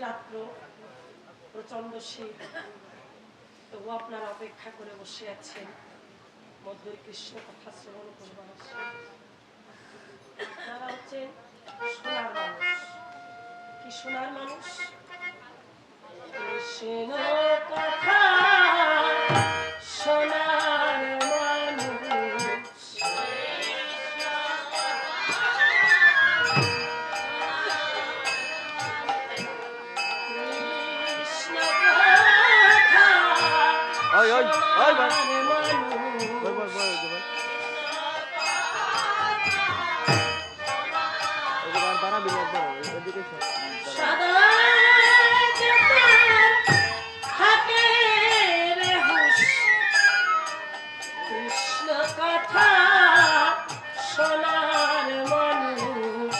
রাত্র, প্রচন্ড শীত, তবু আপনারা অপেক্ষা করে বসে আছেন মধুর কৃষ্ণ কথা শ্রবণ করবার আশা। আপনারা হচ্ছেন সোনার মানুষ। কি সোনার মানুষ? কৃষ্ণ কথা সোনার মানুষ, কৃষ্ণ কথা সোনার মানুষ। সদা থাকে রে হুঁশ, কৃষ্ণ কথা সোনার মানুষ।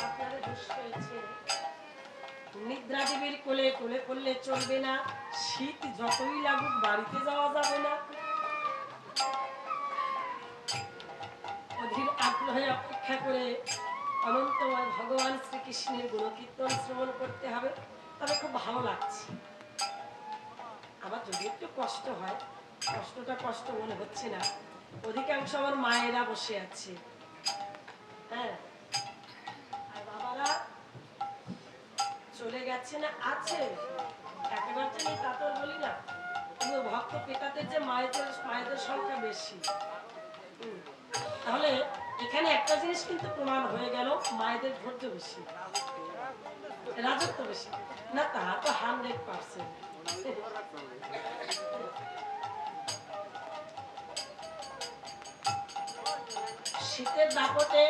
আপনাদের হুঁশ হয়েছে, নিদ্রা দেবীর কোলে কোলে করলে চলবে না, শীত যতই লাগুক বাড়িতে যাওয়া যাবে না। অধীর আগ্রহে অপেক্ষা করে অনন্তময় ভগবান শ্রীকৃষ্ণের গুণকীর্তন শ্রবণ করতে হবে। তবে খুব ভালো লাগছে। আমার যদি একটু কষ্ট হয়, কষ্টটা কষ্ট মনে হচ্ছে না। অধিকাংশ আমার মায়েরা বসে আছে, হ্যাঁ, আর বাবারা চলে গেছে না আছে, একেবারে তো তা তো বলি না, কিন্তু ভক্ত পিতাদের যে মায়েদের সংখ্যা বেশি। তাহলে এখানে একটা জিনিস কিন্তু প্রমাণ হয়ে গেল, মায়েদের ধৈর্য বেশি, রাজত্ব বেশি না, তা তো 100%। শীতের দাপটে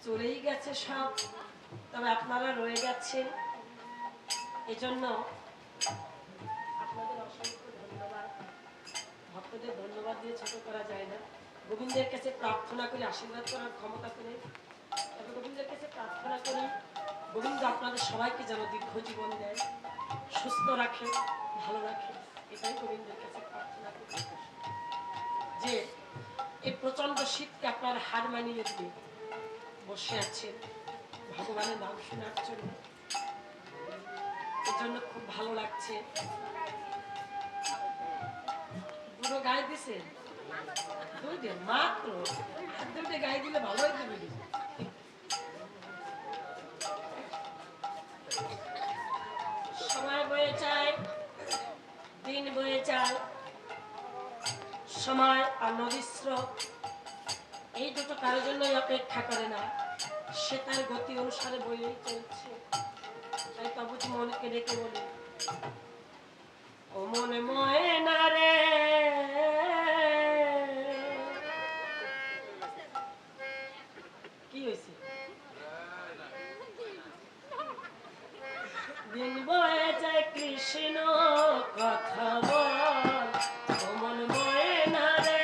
চলেই গেছে সব, তবে আপনারা রয়ে গেছেন, এজন্য আপনাদের অসংখ্য ধন্যবাদ। ভক্তদের ধন্যবাদ দিয়ে ছোট করা যায় না। গোবিন্দের কাছে প্রার্থনা করি, আশীর্বাদ করার ক্ষমতা করে, তবে গোবিন্দের কাছে প্রার্থনা করি গোবিন্দ আপনাদের সবাইকে যেন দীর্ঘ জীবন দেয়, সুস্থ রাখে, ভালো রাখে। এটাই গোবিন্দের কাছে প্রার্থনা করি, যে এই প্রচন্ড শীতকে আপনার হার মানিয়ে দিয়ে বসে আছেন ভগবানের নাম শোনার জন্য। এর জন্য খুব ভালো লাগছে। দুটো গায়ে দিছে, দুইটে মাত্র, দুটো গায়ে দিলে ভালো হইতে পারি। সময় বয়ে যায়, দিন বয়ে যায়, সময় আর নদীর স্রোত এই দুটো কারোর জন্যই অপেক্ষা করে না, সে তার গতি অনুসারে বইয়েই চলছে। তাই তবু মনকে ডেকে বলি, ও মনে ময়না রে, কি হয়েছে? দিন বয়ে যায় কৃষ্ণ কথা বল, ও মন ময়না রে,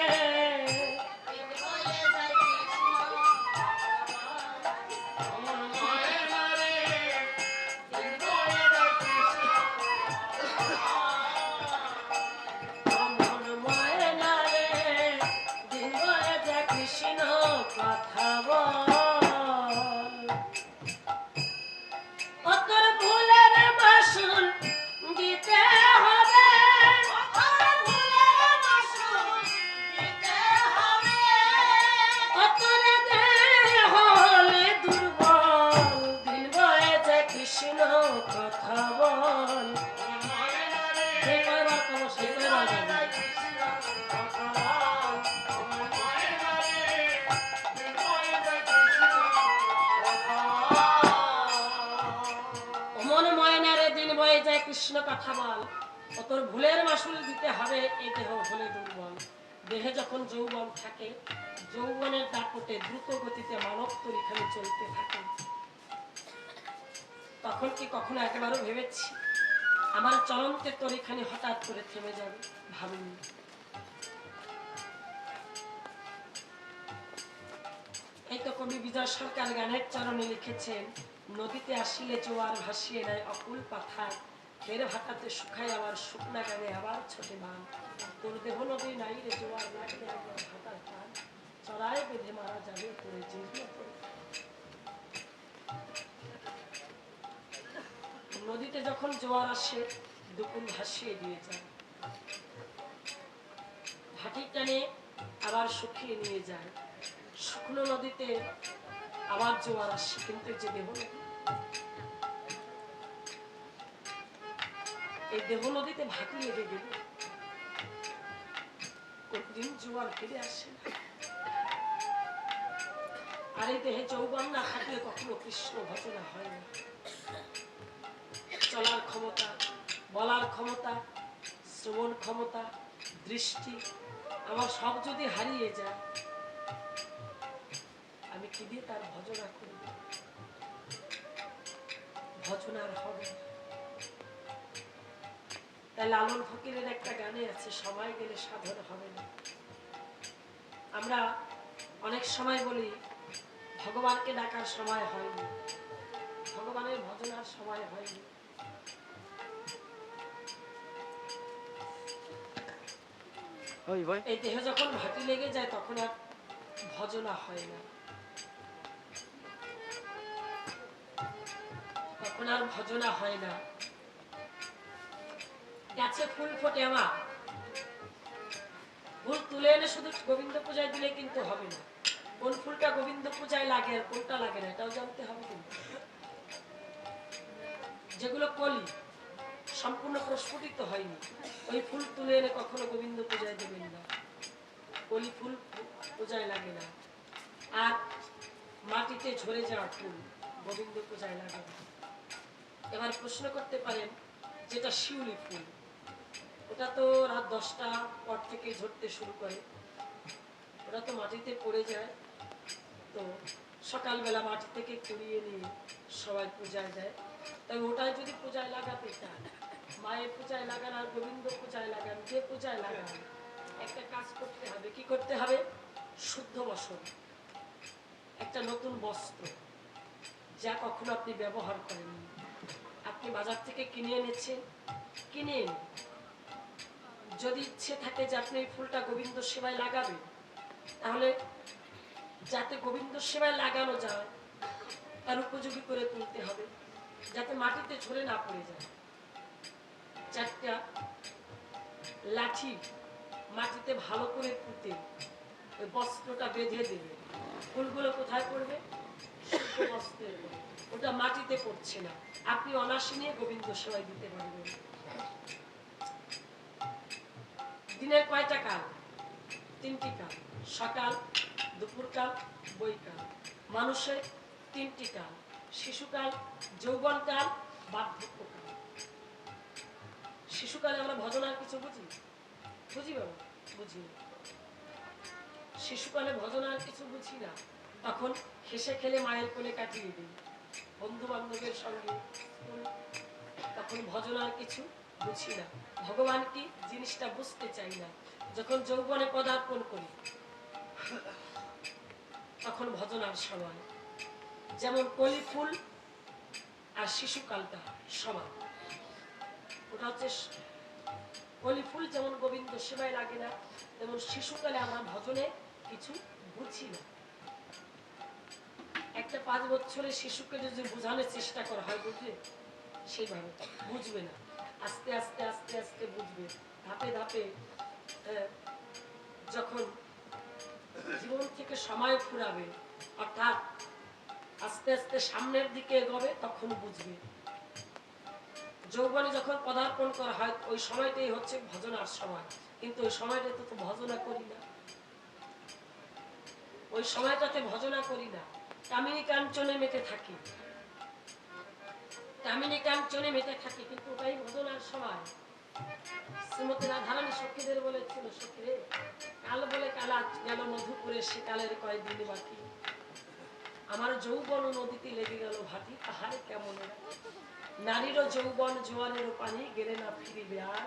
কথা বল। কৃষ্ণ কথা বল, ও তোর ভুলের মাসুল দিতে হবে, এই দেহ হলে দুর্বল। দেহে যখন যৌবন থাকে, যৌবনের দাপটে দ্রুত গতিতে মানব তরিখানে চলতে থাকে, তখন কি কখনো একেবারে ভেবেছি আমার চলন্তের তরিখানি হঠাৎ করে থেমে যাবে? ভাবিনি। এই তো কবি বিজয় সরকার গানের চরণে লিখেছেন, নদীতে আসিলে জোয়ার ভাসিয়ে নেয় অকুল পাথার, ফের ভাটাতে শুকায় আবার শুকনা গানে আবার ছোটে বান। তোর দেহ নদী নাই রে জোয়ার লাগলে একবার ভাটার টান, চড়ায় বেঁধে মারা যাবে তোরে জীর্ণ করে। নদীতে যখন জোয়ার আসে দুকুল ভাসিয়ে দিয়ে যায়, ভাটির টানে আবার শুকিয়ে নিয়ে যায়। শুকনো নদীতে আবার জোয়ার আসে, কিন্তু যে দেহ নদী, এই দেহ নদীতে ভাটি লেগে গেলে কোনদিন জোয়ার ফিরে আসে না। আর এই দেহে যৌবন না থাকলে কখনো কৃষ্ণ ভজনা হয় না। চলার ক্ষমতা, বলার ক্ষমতা, শ্রবণ ক্ষমতা, দৃষ্টি আমার সব যদি হারিয়ে যায়, আমি কি দিয়ে তার ভজনা করব? ভজনার হবে না। তাই লালন ফকিরের একটা গানে আছে, সময় গেলে সাধন হবে না। আমরা অনেক সময় বলি ভগবানকে ডাকার সময় হয়নি, ভগবানের ভজনার সময় হয়নি। এই দেহ যখন ভাটি লেগে যায় তখন আর ভজনা হয় না, তখন আর ভজনা হয় না। গাছে ফুল ফোটে আমার, ফুল তুলে এনে শুধু গোবিন্দ পূজায় দিলে কিন্তু হবে না। কোন ফুলটা গোবিন্দ পূজায় লাগে আর কোনটা লাগে না এটাও জানতে হবে। কিন্তু যেগুলো কলি সম্পূর্ণ প্রস্ফুটিত হয়নি, ওই ফুল তুলে এনে কখনো গোবিন্দ পূজায় দেবেন না। কলি ফুল পূজায় লাগে না। আর মাটিতে ঝরে যাওয়া ফুল গোবিন্দ পূজায় লাগে না। এবার প্রশ্ন করতে পারেন, যেটা শিউলি ফুল, ওটা তো রাত 10টা পর থেকে ঝরতে শুরু করে, ওটা তো মাটিতে পড়ে যায়, তো সকালবেলা মাটি থেকে কুড়িয়ে নিয়ে সবাই পূজায় দেয়। তাই ওটাই যদি পূজায় লাগাতে চান, মায়ের পূজায় লাগান আর গোবিন্দ পূজায় লাগান, যে পূজায় লাগান, একটা কাজ করতে হবে। কি করতে হবে? শুদ্ধ বসন, একটা নতুন বস্ত্র যা কখনো আপনি ব্যবহার করেননি, আপনি বাজার থেকে কিনে এনেছেন, কিনে এনে যদি ইচ্ছে থাকে যে আপনি এই ফুলটা গোবিন্দ সেবায় লাগাবেন, তাহলে যাতে গোবিন্দ সেবায় লাগানো যায় তার উপযোগী করে তুলতে হবে, যাতে মাটিতে ঝরে না পড়ে যায়। 4টা লাঠি মাটিতে ভালো করে পুঁতে ওই বস্ত্রটা বেঁধে দেবে। ফুলগুলো কোথায় পড়বে? শুদ্ধ বস্ত্রের উপর, ওটা মাটিতে পড়ছে না। আপনি অনায়াসে নিয়ে গোবিন্দ সেবায় দিতে পারবেন। দিনের কয়টা কাল? 3টি কাল, সকাল, দুপুরকাল, বৈকাল। মানুষের 3টি কাল, শিশুকাল, যৌবনকাল, বার্ধক্যকাল। শিশুকালে আমরা ভজনার কিছু বুঝি? বুঝি বাবা? বুঝি না। শিশুকালে ভজনার কিছু বুঝি না, তখন হেসে খেলে মায়ের কোলে কাটিয়ে দিই, বন্ধু বান্ধবের সঙ্গে, তখন ভজনার কিছু বুঝি না। ভগবান কি জিনিসটা বুঝতে চাই না। যখন যৌবনে পদার্পণ করি তখন ভজনার সময়, যেমন কলি ফুল আর শিশুকালটা সমান। ওটা হচ্ছে কলি ফুল যেমন গোবিন্দ সেবায় লাগে না, তেমন শিশুকালে আমরা ভজনে কিছু বুঝি না। একটা 5 বছরের শিশুকে যদি বোঝানোর চেষ্টা করা হয়, বুঝবে? সেইভাবে বুঝবে না। আস্তে আস্তে আস্তে আস্তে বুঝবে, ধাপে ধাপে। যখন জীবন থেকে সময় ফুরাবে, অর্থাৎ আস্তে আস্তে সামনের দিকে এগোবে, তখন বুঝবে। যৌবনে যখন পদার্পণ করা হয় ওই সময়টাই হচ্ছে ভজনার সময়, কিন্তু ওই সময়টাতে তো ভজনা করি না, ওই সময়টাতে ভজনা করি না। কামিনী কাঞ্চনে মেতে থাকি, কামিনী কাঞ্চনে মেতে থাকি, কিন্তু ওটাই ভজনার সময়। শ্রীমতী রাধারানী সখীদের বলেছিল, সখীরে কাল বলে কালা গেল মধুপুরে, সে কালের কয়দিন বাকি, আমার যৌবন নদীতে লেগে গেল ভাটি, তাহারে কেমন নারীরও যৌবন জোয়ারের পানি, গেলে না ফিরিবে আর,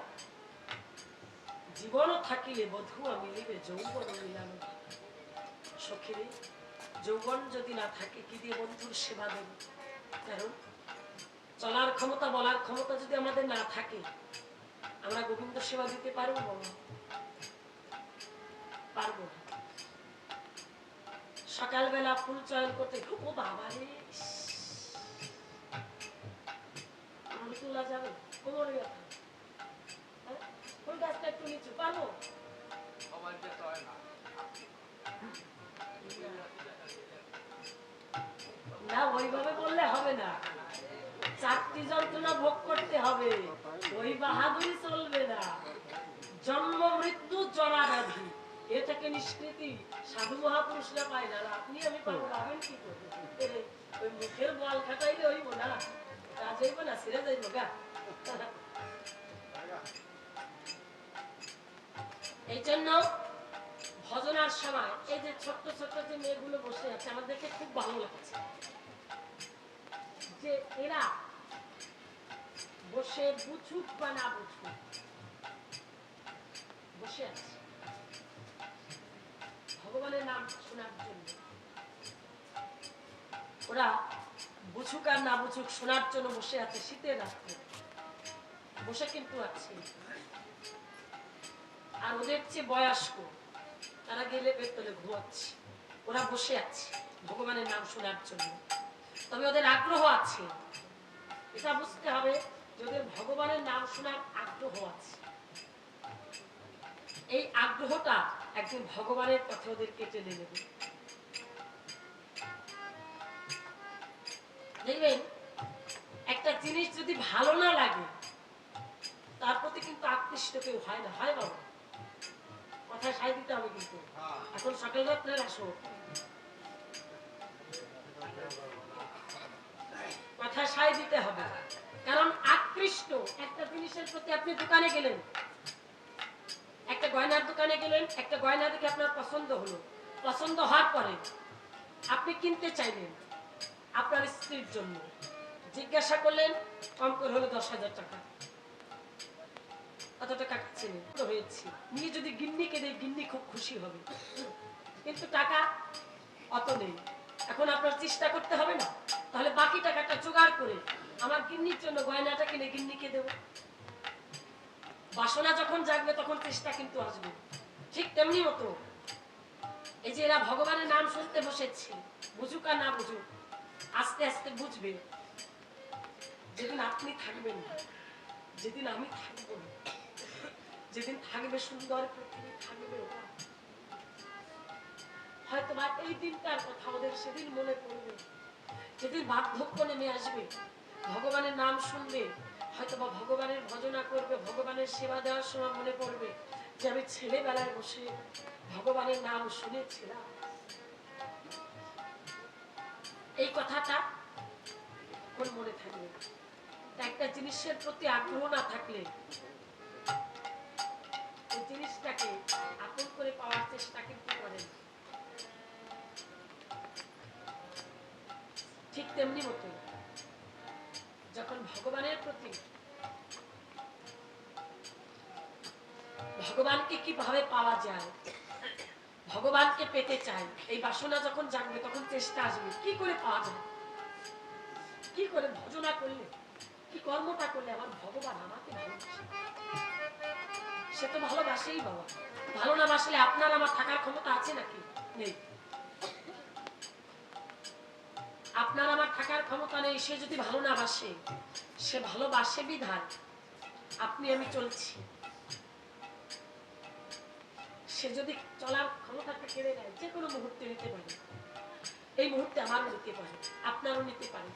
জীবন থাকিলে বধুয়া মিলিবে, যৌবন মিলানো। সখীরে যৌবন যদি না থাকে কি দিয়ে বন্ধুর সেবা দেব? কারণ চলার ক্ষমতা, বলার ক্ষমতা যদি আমাদের না থাকে, আমরা গোবিন্দ সেবা দিতে পারবো? পারবো না। সকালবেলা ফুল চয়ন করতে, ও বাবা রে, তোলা যাবে, কোমরে ব্যথা, ফুল গাছটা একটু নিচু, পারবো না? ওইভাবে বললে হবে না, চারটি যন্ত্রণা ভোগ করতে হবে, ওই বাহাদুরি চলবে না। জন্ম মৃত্যু জরা ব্যাধি, এটাকে নিষ্কৃতি সাধু মহাপুরুষরা পায় না। আপনি আমি পাবো, পাবেন কি করবো? ওই মুখের বল খাটাইলে হইব না, কাজ হইব না, ছেড়ে যাইব গা। এই জন্য ভজনার সময় এই যে ছোট্ট ছোট্ট যে মেয়েগুলো বসে আছে, আমাদেরকে খুব ভালো লাগছে যে এরা বসে বুঝুক বা না বুঝুক বসে আছে ভগবানের নাম শোনার জন্য। ওরা বুঝুক আর না বুঝুক শোনার জন্য বসে আছে, শীতের রাত্রে বসে কিন্তু আছে। আর ওদের চেয়ে বয়স্ক তারা গেলে বেতলে ঘুমাচ্ছে, ওরা বসে আছে ভগবানের নাম শোনার জন্য। তবে ওদের আগ্রহ আছে, এটা বুঝতে হবে যে ওদের ভগবানের নাম শোনার আগ্রহ আছে। এই আগ্রহটা একদিন ভগবানের পথে ওদেরকে টেনে নেবে। দেখবেন একটা জিনিস যদি ভালো না লাগে তার প্রতি কিন্তু আকৃষ্ট কেউ হয় না, হয় বাবা? কথায় সাই দিতে হবে কিন্তু। এখন সকাল রাত্রের আসো, কথায় সাই দিতে হবে, কারণ আকৃষ্ট একটা জিনিসের প্রতি। আপনি দোকানে গেলেন, একটা গয়নার দোকানে গেলেন, একটা গয়না দেখে আপনার পছন্দ হলো, পছন্দ হওয়ার পরে আপনি কিনতে চাইলেন আপনার স্ত্রীর জন্য, জিজ্ঞাসা করলেন কম করে হলো 10,000 টাকা, কত টাকা ছিলেন? হয়েছি নিয়ে যদি গিন্নিকে দেয়, গিন্নি খুব খুশি হবে, কিন্তু টাকা অত নেই। এখন আপনার চেষ্টা করতে হবে না, তাহলে বাকি টাকাটা জোগাড় করে আমার গিন্নির জন্য গয়নাটা কিনে গিন্নিকে দেব। বাসনা যখন জাগবে তখন চেষ্টা কিন্তু আসবে। ঠিক তেমনি মতো এই যে এরা ভগবানের নাম শুনতে বসেছে, বুঝুক আর না বুঝুক আস্তে আস্তে বুঝবে। যেদিন আপনি থাকবেন না, যেদিন আমি থাকবো না, যেদিন থাকবে সুন্দর পৃথিবী, থাকবে ওরা, হয়তো বা এই দিনটার কথা ওদের সেদিন মনে পড়বে। যেদিন বার্ধক্য নেমে আসবে, ভগবানের নাম শুনবে, হয়তো বা ভগবানের ভজনা করবে, ভগবানের সেবা দেওয়ার সময় মনে পড়বে যে আমি ছেলেবেলায় বসে ভগবানের নাম শুনেছিলাম। এই কথাটা কোন মনে থাকবে? একটা জিনিসের প্রতি আগ্রহ না থাকলে ওই জিনিসটাকে আপন করে পাওয়ার চেষ্টা কিন্তু করেন। ঠিক তেমনি মতো যখন ভগবানের প্রতি, ভগবানকে কিভাবে পাওয়া যায়, ভগবানকে পেতে চাই, এই বাসনা যখন জাগবে তখন চেষ্টা আসবে কি করে পাওয়া যায়, কি করে ভজনা করলে, কি কর্মটা করলে আমার ভগবান আমাকে ভালোবাসে। সে তো ভালোবাসেই বাবা, ভালো না বাসলে আপনার আমার থাকার ক্ষমতা আছে নাকি? নেই। আপনার আমার থাকার ক্ষমতা নেই। সে যদি ভালো না বাসে, সে ভালোবাসে বিধান আপনি আমি চলছি। সে যদি চলার ক্ষমতাটা কেড়ে নেয়, যে কোনো মুহূর্তে নিতে পারে। এই মুহূর্তে আমারও নিতে পারে, আপনারও নিতে পারে।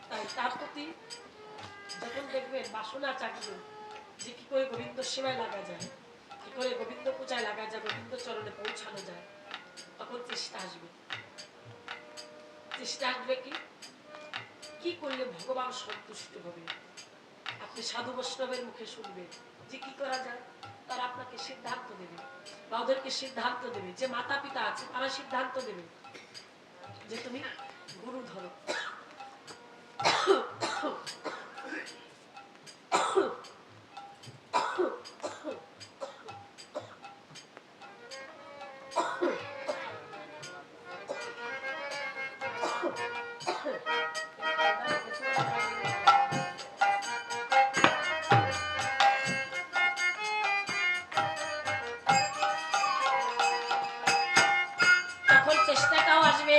তাই তার প্রতি যখন দেখবেন বাসনা জাগবে যে কি করে গোবিন্দ সেবায় লাগা যায়, কি করে গোবিন্দ পূজায় লাগা যায়, গোবিন্দ চরণে পৌঁছানো যায়, তখন চেষ্টা আসবে। চেষ্টা আসবে কি করলে ভগবান সন্তুষ্ট হবে। আপনি সাধু বৈষ্ণবের মুখে শুনবেন যে কি করা যায়, তারা আপনাকে সিদ্ধান্ত দেবে বা ওদেরকে সিদ্ধান্ত দেবে। যে মাতা পিতা আছে তারা সিদ্ধান্ত দেবে যে তুমি গুরু ধরো। তখন চেষ্টাটাও আসবে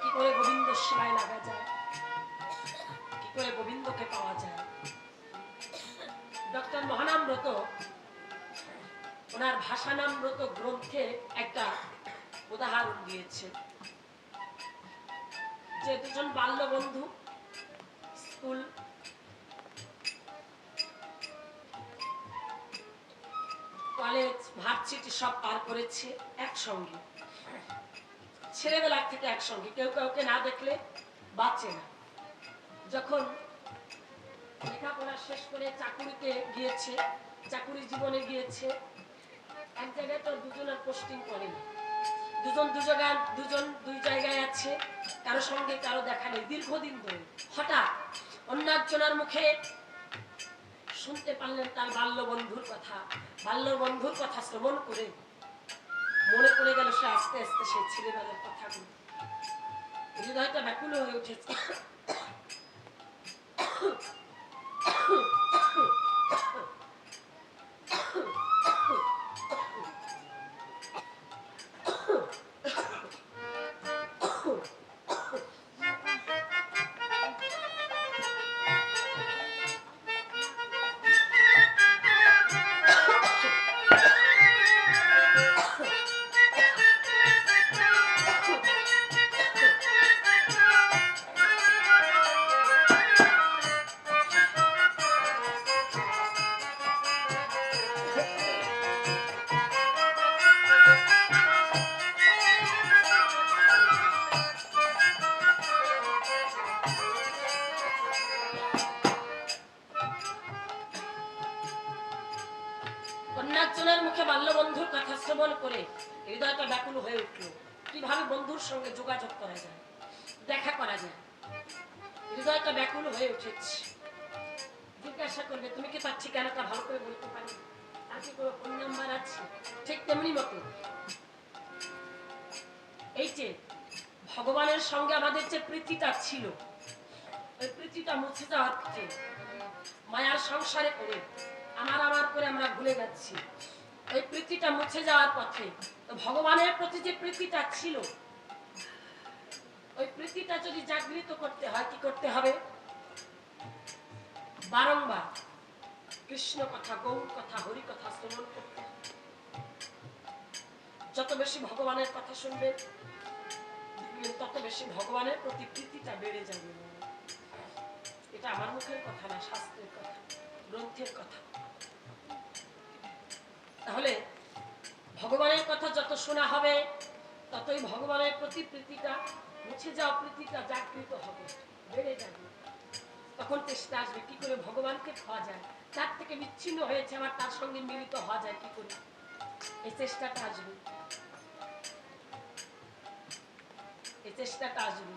কি করে গোবিন্দ সেবায় লাগা যায়, কি করে গোবিন্দকে পাওয়া যায়। ডক্টর মহানামব্রত ওনার ভাষানামব্রত গ্রন্থে একটা উদাহরণ দিয়েছে যে দুজন বাল্য বন্ধু স্কুল কলেজ ভার্সিটি সব পার করেছে একসঙ্গে, ছেলেবেলা থেকে একসঙ্গে, কেউ কাউকে না দেখলে বাঁচে না। যখন লেখাপড়া শেষ করে চাকুরিতে গিয়েছে, চাকুরি জীবনে গিয়েছে, এক জায়গায় তো দুজনের পোস্টিং করেনি, দুজন দুই জায়গায় আছে, কারো সঙ্গে কারো দেখা নেই দীর্ঘদিন ধরে। হঠাৎ অন্য একজনের মুখে শুনতে পারলেন তার বাল্য বন্ধুর কথা। বাল্য বন্ধুর কথা শ্রবণ করে মনে পড়ে গেল সে আস্তে আস্তে সেই ছেলেবেলার কথাগুলো, হৃদয়টা ব্যাকুল হয়ে উঠেছে। কন্যাজনের মুখে বাল্যবন্ধুর কথা শ্রবণ করে হৃদয়টা ব্যাকুল হয়ে উঠল। কিভাবে বন্ধুর সঙ্গে যোগাযোগ করা যায়, দেখা করা যায়, হৃদয়টা ব্যাকুল হয়ে উঠেছে। জিজ্ঞাসা করবে তুমি কি তার ঠিকানাটা ভালো করে বলতে পারি, তার কি কোনো ফোন নাম্বার আছে? ঠিক তেমনি মতো এই যে ভগবানের সঙ্গে আমাদের যে প্রীতিটা ছিল, ওই প্রীতিটা মুছে যাওয়ার পথে মায়ার সংসারে করে আমার করে আমরা ভুলে যাচ্ছি। ওই প্রীতিটা মুছে যাওয়ার পথে ভগবানের প্রতি যে প্রীতিটা ছিল, ওই প্রীতিটা যদি জাগৃত করতে হয় কি করতে হবে? বারংবার কৃষ্ণ কথা, গৌর কথা, হরি কথা শ্রবণ করতে হবে। যত বেশি ভগবানের কথা শুনবেন তত বেশি ভগবানের প্রতি প্রীতিটা বেড়ে যাবে। এটা আমার মুখের কথা না, শাস্ত্রের কথা, গ্রন্থের কথা। তাহলে ভগবানের কথা যত শোনা হবে ততই ভগবানের প্রতি প্রীতিটা মুছে যাওয়া প্রীতিটা জাগৃত হবে, বেড়ে যাবে। তখন চেষ্টা আসবে কি করে ভগবানকে পাওয়া যায়, তার থেকে বিচ্ছিন্ন হয়েছে আবার তার সঙ্গে মিলিত হওয়া যায় কি করে, এই চেষ্টাটা আসবে, এই চেষ্টাটা আসবে।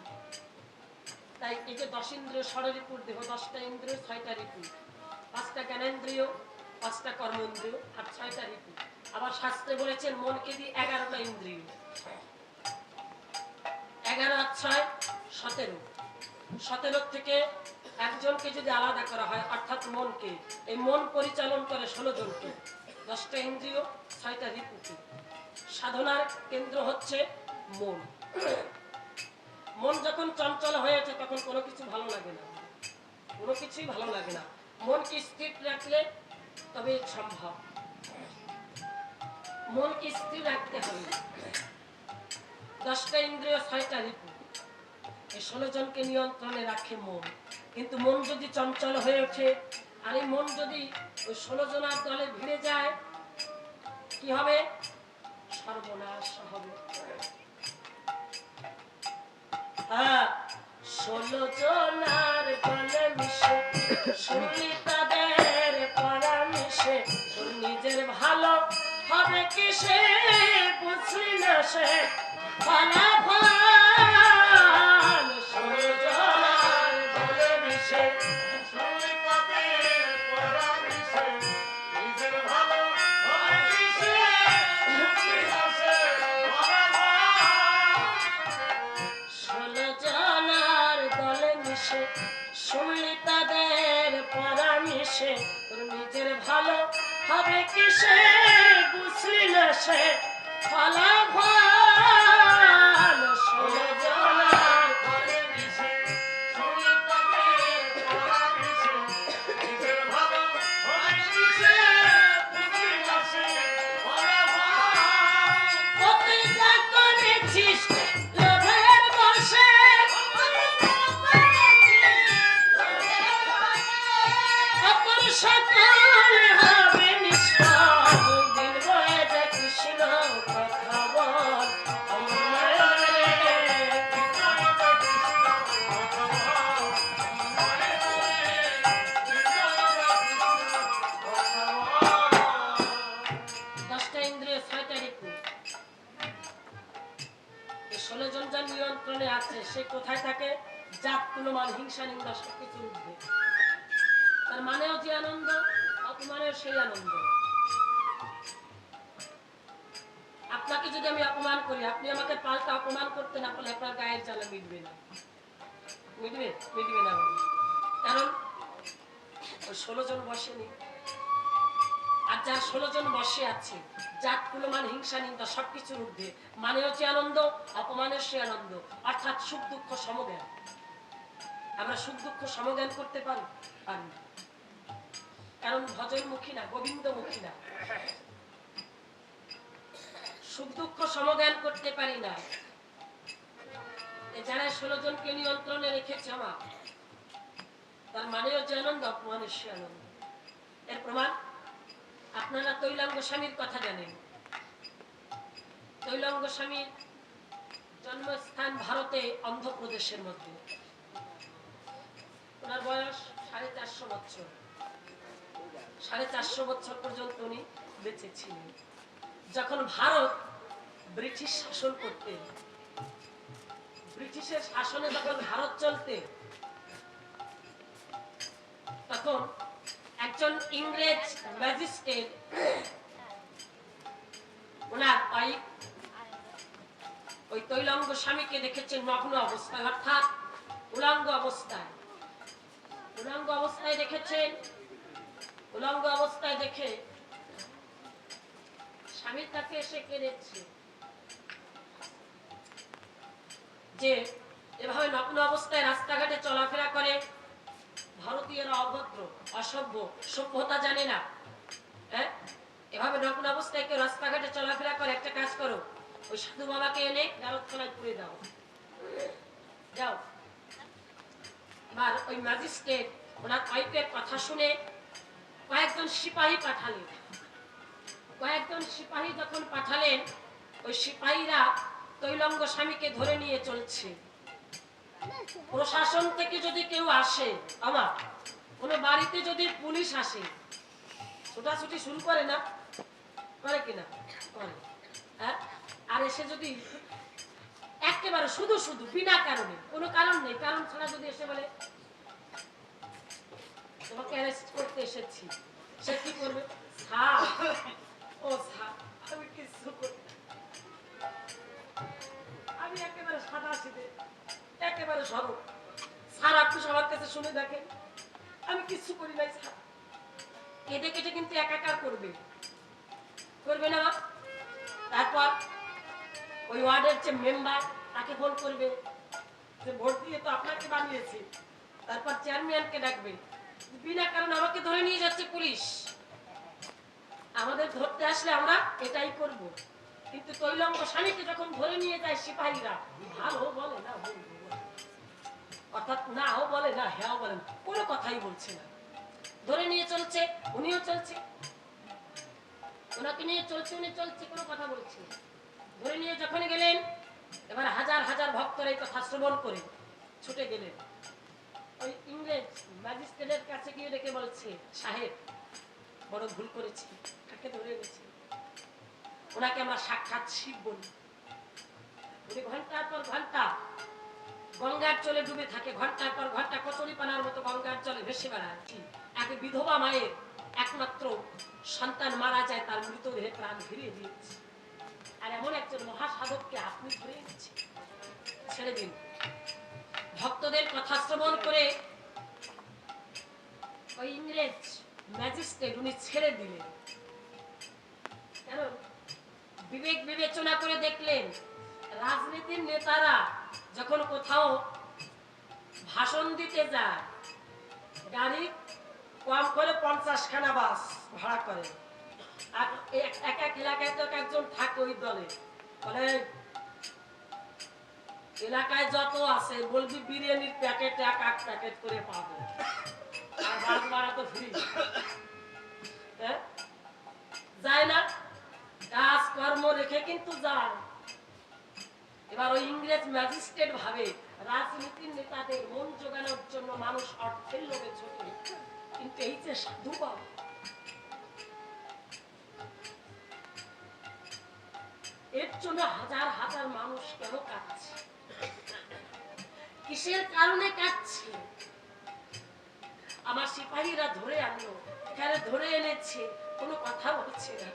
তাই এই যে 10 ইন্দ্রিয় ষড়রিপুর দেহ, 10টা ইন্দ্রিয় 6টা রিপু, 5টা জ্ঞানেন্দ্রিয়, 5টা কর্মেন্দ্রিয় আর 6টা রিপু। আবার শাস্ত্রে বলেছেন মনকে দিয়ে 11টা ইন্দ্রিয়, 11 আর 6 17। 17 থেকে একজনকে যদি আলাদা করা হয় অর্থাৎ মনকে, এই মন পরিচালন করে 16 জনকে, 10টা ইন্দ্রিয় 6টা রিপুকে। সাধনার কেন্দ্র হচ্ছে মন। মন যখন চঞ্চল হয়ে ওঠে তখন কোনো কিছু ভালো লাগে না, কোনো কিছুই ভালো লাগে না। মনকে স্থির রাখলে তবে সম্ভব, মনকে স্থির রাখতে হবে। 10টা ইন্দ্রিয় 6টা রিপু, এই 16 জনকে নিয়ন্ত্রণে রাখে মন। কিন্তু মন যদি চঞ্চল হয়ে ওঠে আর এই মন যদি ওই 16 জনার দলে ভিড়ে যায় কি হবে? সর্বনাশ হবে। 16 জনার দলে মিশে শুনলি তাদের পরামর্শে, তোর নিজের ভালো হবে কিসে বুঝলি না সে ফলাফল। 16 জনার দলে মিশে শুনলি তাদের পরামর্শে, নিজের ভালো হবে কিসে বুঝলি না সে ফলাফল। 16 জনার দলে বসে শুনলি তাদের পরামর্শে তোর নিজের ভালো হবে কিসে বুঝলি না সে ফলাফল ষোলো জনার ঘরে মিশে শুনলি তাদের পরামর্শে নিজের ভালো হবে কিসে বুঝলি না সে ফলাফল কতই যা করেছিস লোভের বশে অপর সকল হবে নিষ্ফল দিন বয়ে যে কৃষ্ণ কথা বল দশটা ইন্দ্রিয় ছয়টা ঋতু 16 জন যার নিয়ন্ত্রণে আছে সে কোথায় থাকে জাত কুলমান হিংসা নিন্দা সবকিছু ঊর্ধ্বে তার মানেও যে আনন্দ অপমানেও সেই আনন্দ আপনাকে যদি আমি অপমান করি আপনি আমাকে পাল্টা অপমান করতে না পারলে আপনার গায়ের জ্বালা মিটবে না মিটবে না কারণ ওই 16 জন বসেনি আর যার 16 জন বসে আছে জাত কুলমান হিংসা নিন্দা সবকিছুর ঊর্ধ্বে মানে হচ্ছে আনন্দ অপমানের সে আনন্দ অর্থাৎ সুখ দুঃখ সমজ্ঞান আমরা সুখ দুঃখ সমজ্ঞান করতে পারি কারণ ভজনমুখী না গোবিন্দমুখী না সুখ দুঃখ সমজ্ঞান করতে পারি না যারা 16 জনকে নিয়ন্ত্রণে রেখেছে আমার তার মানে হচ্ছে আনন্দ অপমানের সে আনন্দ এর প্রমাণ আপনারা তৈলাঙ্গ স্বামীর কথা জানেন তৈলাঙ্গ স্বামীর জন্মস্থান ভারতে অন্ধ্রপ্রদেশের মধ্যে ওনার বয়স 450 বছর 450 বছর পর্যন্ত উনি বেঁচে ছিলেন যখন ভারত ব্রিটিশ শাসন করতেন ব্রিটিশের শাসনে যখন ভারত চলতে তখন একজন ইংরেজ ম্যাজিস্ট্রেট ওনার ওই তৈলাঙ্গ স্বামীকে দেখেছেন নগ্ন অবস্থায় অর্থাৎ উলঙ্গ অবস্থায় দেখেছেন উলঙ্গ অবস্থায় দেখে স্বামীর কাছে এসে কেঁদেছে যে এভাবে নগ্ন অবস্থায় রাস্তাঘাটে চলাফেরা করে ভারতীয়রা অভদ্র অসভ্য সভ্যতা জানে না হ্যাঁ এভাবে নগ্ন অবস্থায় কেউ রাস্তাঘাটে চলাফেরা করে একটা কাজ করো ওই সাধু বাবাকে এনে গারততলায় পুরে দাও যাও আর ওই ম্যাজিস্ট্রেট ওনার ওয়াইফের কথা শুনে কয়েকজন সিপাহী যখন পাঠালেন ওই সিপাহীরা তৈলঙ্গ স্বামীকে ধরে নিয়ে চলছে প্রশাসন থেকে যদি কেউ আসে আমার কোন বাড়িতে যদি পুলিশ আসে ছোটাছুটি শুরু করে না করে কিনা করে হ্যাঁ আর এসে যদি একেবারে শুধু বিনা কারণে কোনো কারণ নেই কারণ ছাড়া যদি এসে বলে তোমাকে অ্যারেস্ট করতে এসেছি সে কি করবে আমি কিছু করি আমি একেবারে সাদা সিধে একেবারে সরল স্যার আপনি সবার কাছে শুনে দেখেন আমি কিছু করি নাই স্যার কেটে কেটে কিন্তু একাকার করবে না তারপর ওই ওয়ার্ডের যে মেম্বার তাকে ফোন করবে যে ভোট দিয়ে তো আপনাকে বানিয়েছি তারপর চেয়ারম্যানকে ডাকবে বিনা কারণে আমাকে ধরে নিয়ে যাচ্ছে পুলিশ আমাদের ধরতে আসলে আমরা এটাই করব কিন্তু তৈলঙ্গ স্বামীকে যখন ধরে নিয়ে যায় সিপাহীরা ভালো বলে না অর্থাৎ নাও বলে না হ্যাঁ বলেন কোনো কথাই বলছে না ধরে নিয়ে চলছে উনিও চলছে ওনাকে নিয়ে চলছে উনি চলছে কোনো কথা বলছে ধরে নিয়ে যখন গেলেন এবার হাজার হাজার ভক্তরা এই কথা শ্রবণ করে ছুটে গেলেন ওই ইংরেজ ম্যাজিস্ট্রেটের কাছে গিয়ে ডেকে বলছে সাহেব বড় ভুল করেছি তাকে ধরে এনেছি ওনাকে আমরা সাক্ষাৎ শিব বলি উনি ঘন্টার পর ঘন্টা গঙ্গার জলে ডুবে থাকে ঘন্টার পর ঘন্টা কচুরি পানার মতো গঙ্গার জলে ভেসে বেড়ায় এক বিধবা মায়ের একমাত্র সন্তান মারা যায় তার মৃতদেহে প্রাণ ফিরিয়ে দিয়েছে আর এমন একজন মহাসাধককে আপনি ধরে এনেছেন ছেড়ে দিন ভক্তদের কথা শ্রবণ করে ওই ইংরেজ ম্যাজিস্ট্রেট উনি ছেড়ে দিলেন। কেন? বিবেক বিবেচনা করে দেখলেন রাজনীতির নেতারা যখন কোথাও ভাষণ দিতে যায় গাড়ি কম করে 50 খানা বাস ভাড়া করে, আর এক এক এলাকায় তো একজন থাকে ওই দলে, বলে এলাকায় যত আছে বলবি বিরিয়ানির প্যাকেট এক এক প্যাকেট করে পাবে, আর বাস ভাড়া তো ফ্রি। যায় না, কাজ কর্ম রেখে কিন্তু যায়। এবার ওই ইংরেজ ম্যাজিস্ট্রেট ভাবে রাজনীতির নেতাদের মন জোগানোর জন্য মানুষ অর্থের লোভে ছোটে, কিন্তু এই যে সাধু বাবা এর জন্য হাজার হাজার মানুষ কেন কাঁদছে, কিসের কারণে কাঁদছে? আমার সিপাহীরা ধরে আনলো, এখানে ধরে এনেছে, কোনো কথা বলছে না।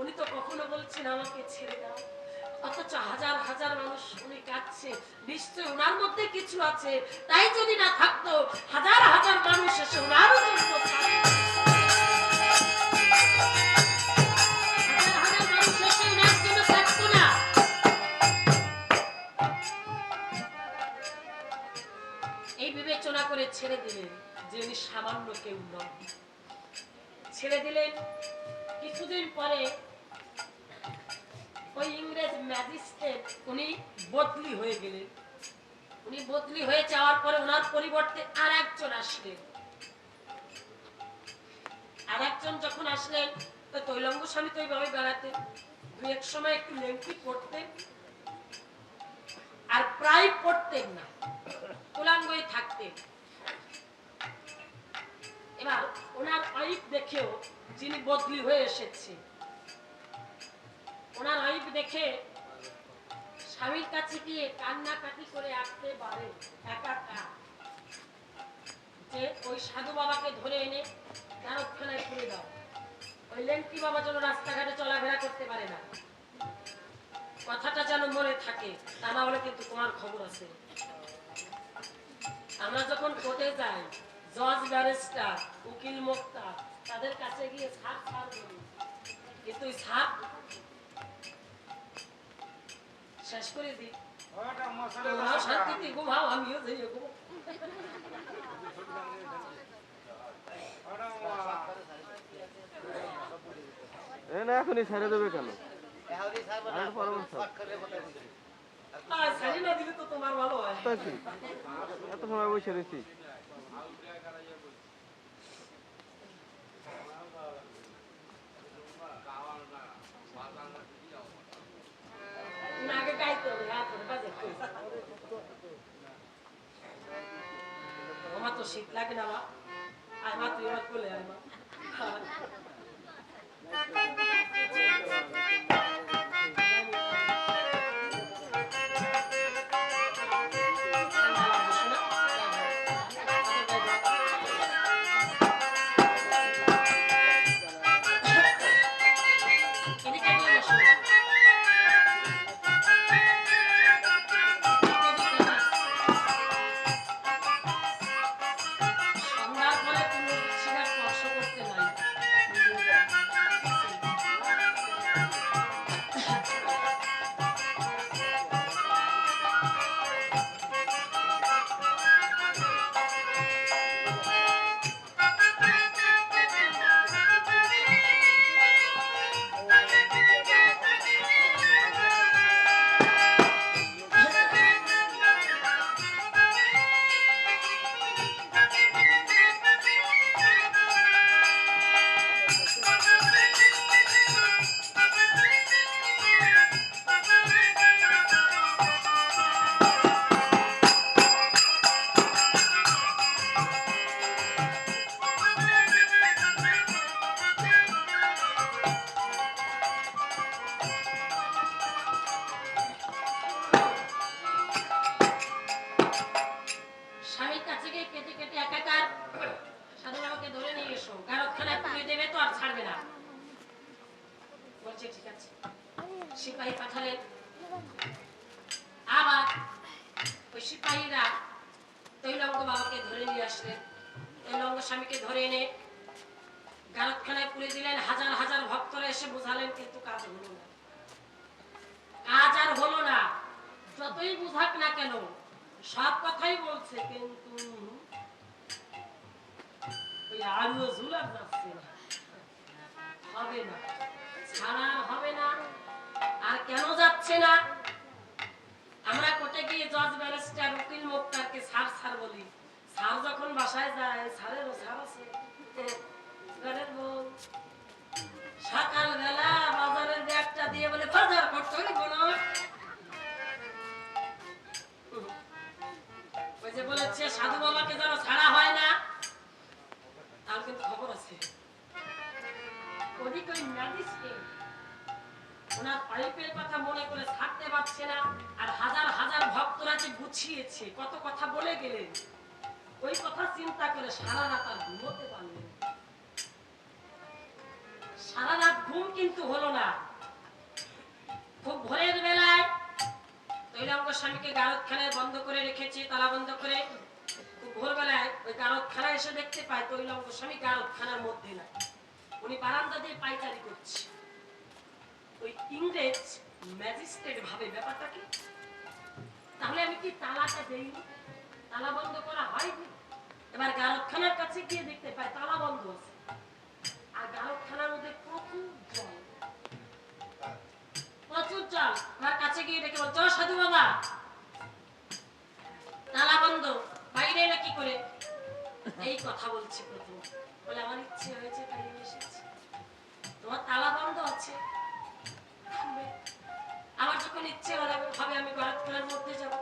উনি তো কখনো বলছেন আমাকে ছেড়ে দাও, অথচ হাজার হাজার মানুষ উনি কাঁদছে, নিশ্চয় ওনার মধ্যে কিছু আছে। তাই যদি না থাকতো হাজার হাজার মানুষ এসে ওনার জন্য এই বিবেচনা করে ছেড়ে দিলেন যে উনি সামান্য কেউ নন। ছেড়ে দিলেন। কিছুদিন পরে ওই ইংরেজ ম্যাজিস্ট্রেট উনি বদলি হয়ে গেলেন। উনি বদলি হয়ে যাওয়ার পরে ওনার পরিবর্তে আর একজন আসলেন। আর একজন যখন আসলেন তো তৈলঙ্গ স্বামী তো ওইভাবে বেড়াতেন, দু এক সময় একটু লেংটি পড়তেন, আর প্রায় পড়তেন না, তুলাঙ্গই থাকতেন। এবার ওনার ওয়াইফ দেখেও, যিনি বদলি হয়ে এসেছে, ওনার ওয়াইফ দেখে স্বামীর কাছে গিয়ে কান্নাকাটি করে আসতে পারে একা, যে ওই সাধু বাবাকে ধরে এনে গারদখানায় পুরে দাও, ওই লেংটি বাবা যেন রাস্তাঘাটে চলাফেরা করতে পারে না, কথাটা যেন মনে থাকে, তা না হলে কিন্তু তোমার খবর আছে। আমরা যখন কোর্টে যাই, জজ ব্যারিস্টার উকিল মোক্তা তাদের কাছে গিয়ে ছাড় বলি, কিন্তু ছাড় শেষ করে দিই, শান্তিতে ঘুমাও, আমিও যাই ঘুমাও। এখনই ছেড়ে দেবে কেন? ছাড়ি না দিলে তো তোমার ভালো হয়। এত সময় বসে রয়েছি। আমার তো শীত লাগে না, আর মা তুই আমার কোলে আয় মা। ভাইরা তৈলঙ্গ বাবাকে ধরে নিয়ে আসলেন। তৈলঙ্গ স্বামীকে ধরে এনে গারদখানায় পুরে দিলেন। হাজার হাজার ভক্তরা এসে বোঝালেন, কিন্তু কাজ হলো না। কাজ আর হলো না। যতই বুঝাক না কেন, সব কথাই বলছে, কিন্তু ওই আলু ঝুলার যাচ্ছে না, হবে না, ছাড়া হবে না। আর কেন যাচ্ছে না? আমরা কোর্টে গিয়ে জজ ব্যারিস্টার উকিল মোক্তারকে স্যার স্যার বলি। স্যার যখন বাসায় যায়, স্যারেরও স্যার আছে। ঘরের বউ সকালবেলা বাজারের ব্যাগটা দিয়ে বলে বাজার করতে হইব না। ওই যে বলেছে সাধু বাবাকে যেন ছাড়া হয় না, তার কিন্তু খবর আছে। ওদিকে ওই ম্যাজিস্ট্রেট ওনার পাইপের কথা মনে করে ছাড়তে পারছে না। আর হাজার হাজার ভক্তরা যে গুছিয়েছে, কত কথা বলে গেলেন, ওই কথা চিন্তা করে সারা রাত আর ঘুমোতে পারলেন। সারা রাত ঘুম কিন্তু হলো না। খুব ভোরের বেলায় তৈলঙ্গ স্বামীকে গারদখানায় বন্ধ করে রেখেছে, তালা বন্ধ করে। খুব ভোরবেলায় ওই গারদখানায় এসে দেখতে পায় তৈলঙ্গ স্বামী গারদখানার মধ্যে না, উনি বারান্দা দিয়ে পাইচারি করছে। ওই ইংরেজ ম্যাজিস্ট্রেট ভাবে ব্যাপারটা কি, তাহলে আমি কি তালাটা দেইনি, তালা বন্ধ করা হয়নি। এবার গারদখানার কাছে গিয়ে দেখতে পায় তালা বন্ধ আছে, আর গারদখানার মধ্যে প্রচুর জল, প্রচুর জল। আমার কাছে গিয়ে ডেকে বলছে, ও সাধু বাবা, তালা বন্ধ, বাইরে এলে কি করে? এই কথা বলছি প্রথম। বলে আমার ইচ্ছে হয়েছে তাই এসেছি। তোমার তালা বন্ধ আছে, আমার যখন ইচ্ছে হবে আমি গারদখানার মধ্যে যাব।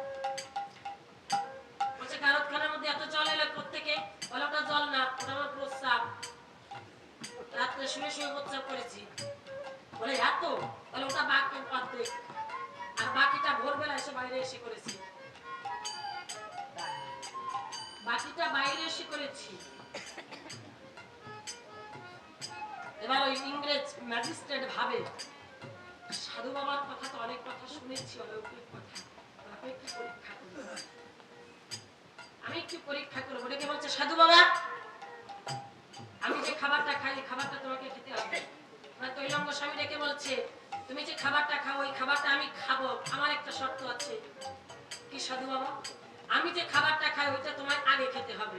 বলছে গারদখানার মধ্যে এত জল এলো প্রত্যেকে? বলে ওটা জল না, ওটা আমার প্রস্রাব, রাত্রে শুয়ে শুয়ে প্রস্রাব করেছি। বলে এত? বলে ওটা বাকি অর্ধেক, আর বাকিটা ভোরবেলা এসে বাইরে এসে করেছি, বাকিটা বাইরে এসে করেছি। এবার ওই ইংরেজ ম্যাজিস্ট্রেট ভাবে, সাধু বাবার কথা তো অনেক কথা শুনেছি, অলৌকিক কথা, আমি একটু পরীক্ষা করবো, আমি একটু পরীক্ষা করবো। ডেকে বলছে, সাধু বাবা, আমি যে খাবারটা খাই খাবারটা তোমাকে খেতে হবে। তৈলঙ্গ স্বামী ডেকে বলছে, তুমি যে খাবারটা খাও ওই খাবারটা আমি খাবো, আমার একটা শর্ত আছে। কি সাধু বাবা? আমি যে খাবারটা খাই ওইটা তোমার আগে খেতে হবে।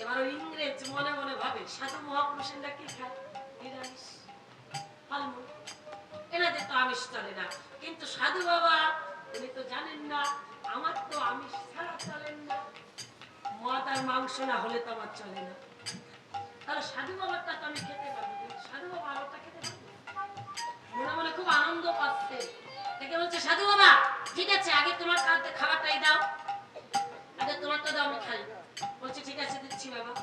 এবার ওই ইংরেজ মনে মনে ভাবে, সাধু মহাপুরুষেরা কি খায়? নিরামিষ, ফলমূল, এনাদের তো আমিষ চলে না। কিন্তু সাধু বাবা উনি তো জানেন না, আমার তো আমিষ ছাড়া চলেন না, মদ আর মাংস না হলে তো আমার চলে না। তাহলে সাধু বাবারটা তো আমি খেতে পারবো, সাধু বাবা আমারটা খেতে পারবো। মনে মনে খুব আনন্দ পাচ্ছে। দেখে বলছে, সাধু বাবা ঠিক আছে, আগে তোমার খাবারটাই দাও, আগে তোমারটা দাও, আমি খাই। বলছে ঠিক আছে দিচ্ছি বাবা।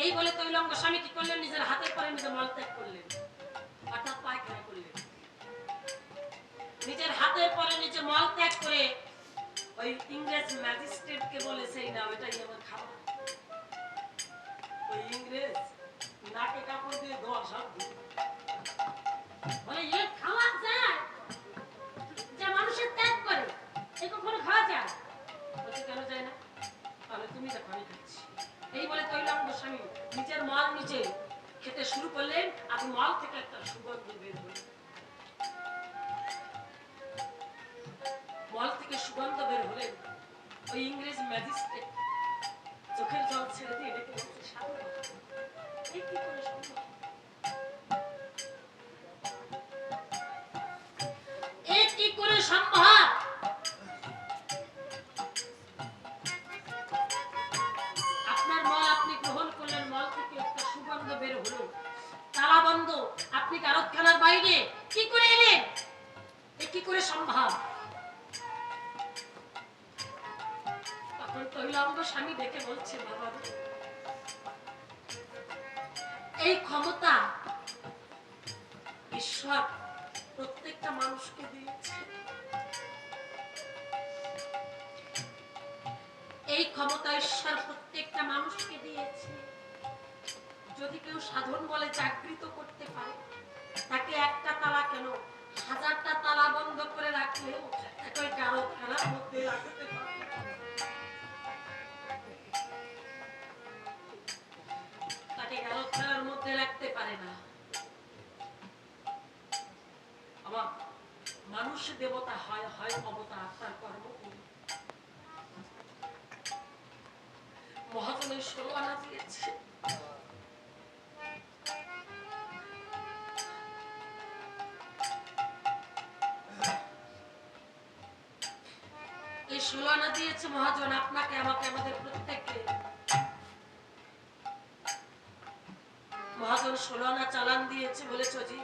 এই বলে তৈলঙ্গ স্বামী কি করলেন, নিজের হাতের পরে নিজে মলত্যাগ করলেন, অর্থাৎ পায়খানা করলেন। নিজের হাতের পরে নিজে মলত্যাগ করে ওই ইংরেজ ম্যাজিস্ট্রেটকে বলেছে, না ওইটাই আমার খাবার। ওই ইংরেজ নাকে কাপড় দিয়ে ধোয়া সব বলে, এ খাওয়া যায়? যা মানুষের ত্যাগ করে এ কখনো খাওয়া যায়? বলছে কেন যায় না? তাহলে তুমি দেখো আমি খাচ্ছি। এই বলে তৈলঙ্গ স্বামী নিজের মল নিজে খেতে শুরু করলেন, আর মল থেকে একটা সুগন্ধ বের হলো। মল থেকে সুগন্ধ বের হলেন। ওই ইংরেজ ম্যাজিস্ট্রেট চোখের জল ছেড়ে দিয়ে ডেকে বলছে, সাধু বাবা, এই কি করে সম্ভব? এ কি করে সম্ভব? আপনার মল আপনি গ্রহণ করলেন, মল থেকে একটা সুগন্ধ বের হলো, তালা বন্ধ, আপনি গারদখানার বাইরে কি করে এলেন? এ কি করে সম্ভব? তখন তৈলঙ্গ স্বামী ডেকে বলছে, বাবা এই ক্ষমতা ঈশ্বর প্রত্যেকটা মানুষকে দিয়েছে। এই ক্ষমতা ঈশ্বর প্রত্যেকটা মানুষকে দিয়েছে। যদি কেউ সাধন বলে জাগৃত করতে পারে, তাকে একটা তালা কেন, হাজারটা তালা বন্ধ করে রাখলেও একই গারদখানার মধ্যে রাখতে পারে। অবতার তার কর্ম করি। মহাজনের 16 আনা দিয়েছে, এই 16 আনা দিয়েছে মহাজন আপনাকে, আমাকে, আমাদের প্রত্যেককে। মহাজন 16 আনা চালান দিয়েছে বলেছ জি,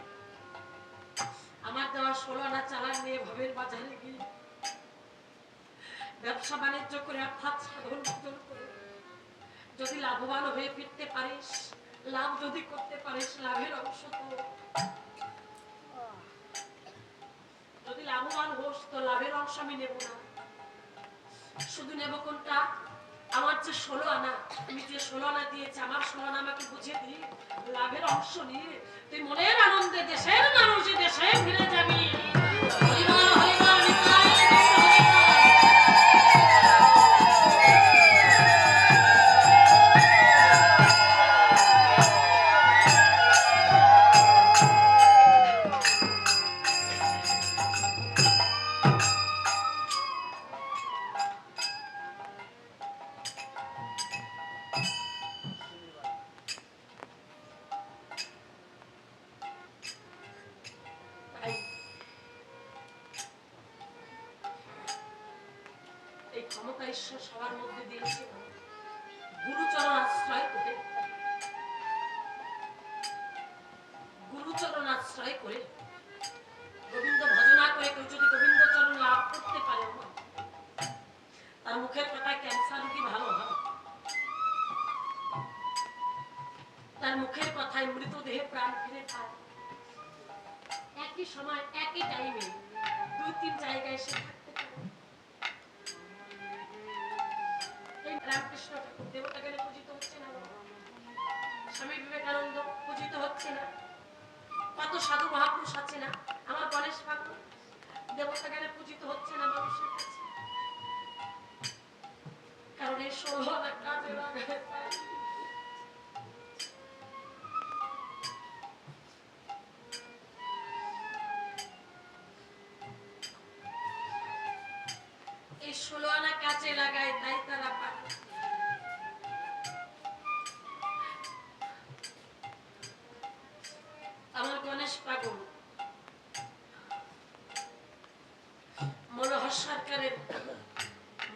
আমার দেওয়া 16 আনা চালান নিয়ে ভবের বাজারে গিয়ে ব্যবসা বাণিজ্য করে অর্থাৎ সাধন ভজন করে যদি লাভবান হয়ে ফিরতে পারিস, লাভ যদি করতে পারিস, লাভের অংশ তো, যদি লাভবান হোস তো লাভের অংশ আমি নেব না। শুধু নেব কোনটা? আমার যে 16 আনা, তুমি যে 16 আনা দিয়েছে, আমার 16 আনা আমাকে বুঝিয়ে দিয়ে লাভের অংশ নিয়ে তুই মনের আনন্দে দেশের মানুষ দেশে ফিরে যাবি। হরিবল হরিবল নিতাই এই ক্ষমতা ঈশ্বর সবার মধ্যে দিয়েছে। গুরুচরণ আশ্রয় করে, গুরুচরণ আশ্রয় করে গোবিন্দ ভজনা করে কেউ যদি গোবিন্দ চরণ লাভ করতে পারে, তার মুখের কথায় ক্যান্সার রোগী ভালো হয়, তার মুখের কথায় মৃতদেহে প্রাণ ফিরে পায়। একই সময় একই টাইমে 2-3 জায়গায় সে থাকতে পারে। রামকৃষ্ণ ঠাকুর দেবতাকে পূজিত হচ্ছে না, স্বামী বিবেকানন্দ পূজিত হচ্ছে না, কত সাধু মহাপুরুষ আছে না, আমার গণেশ ঠাকুর দেবতাকে পূজিত হচ্ছে না মানুষের কাছে, কারণ এই 16 আনা কাজে লাগায়। এই 16 আনা কাজে লাগায়, তাই তারা পায়। আমার গণেশ পাগল মনোহর সরকারের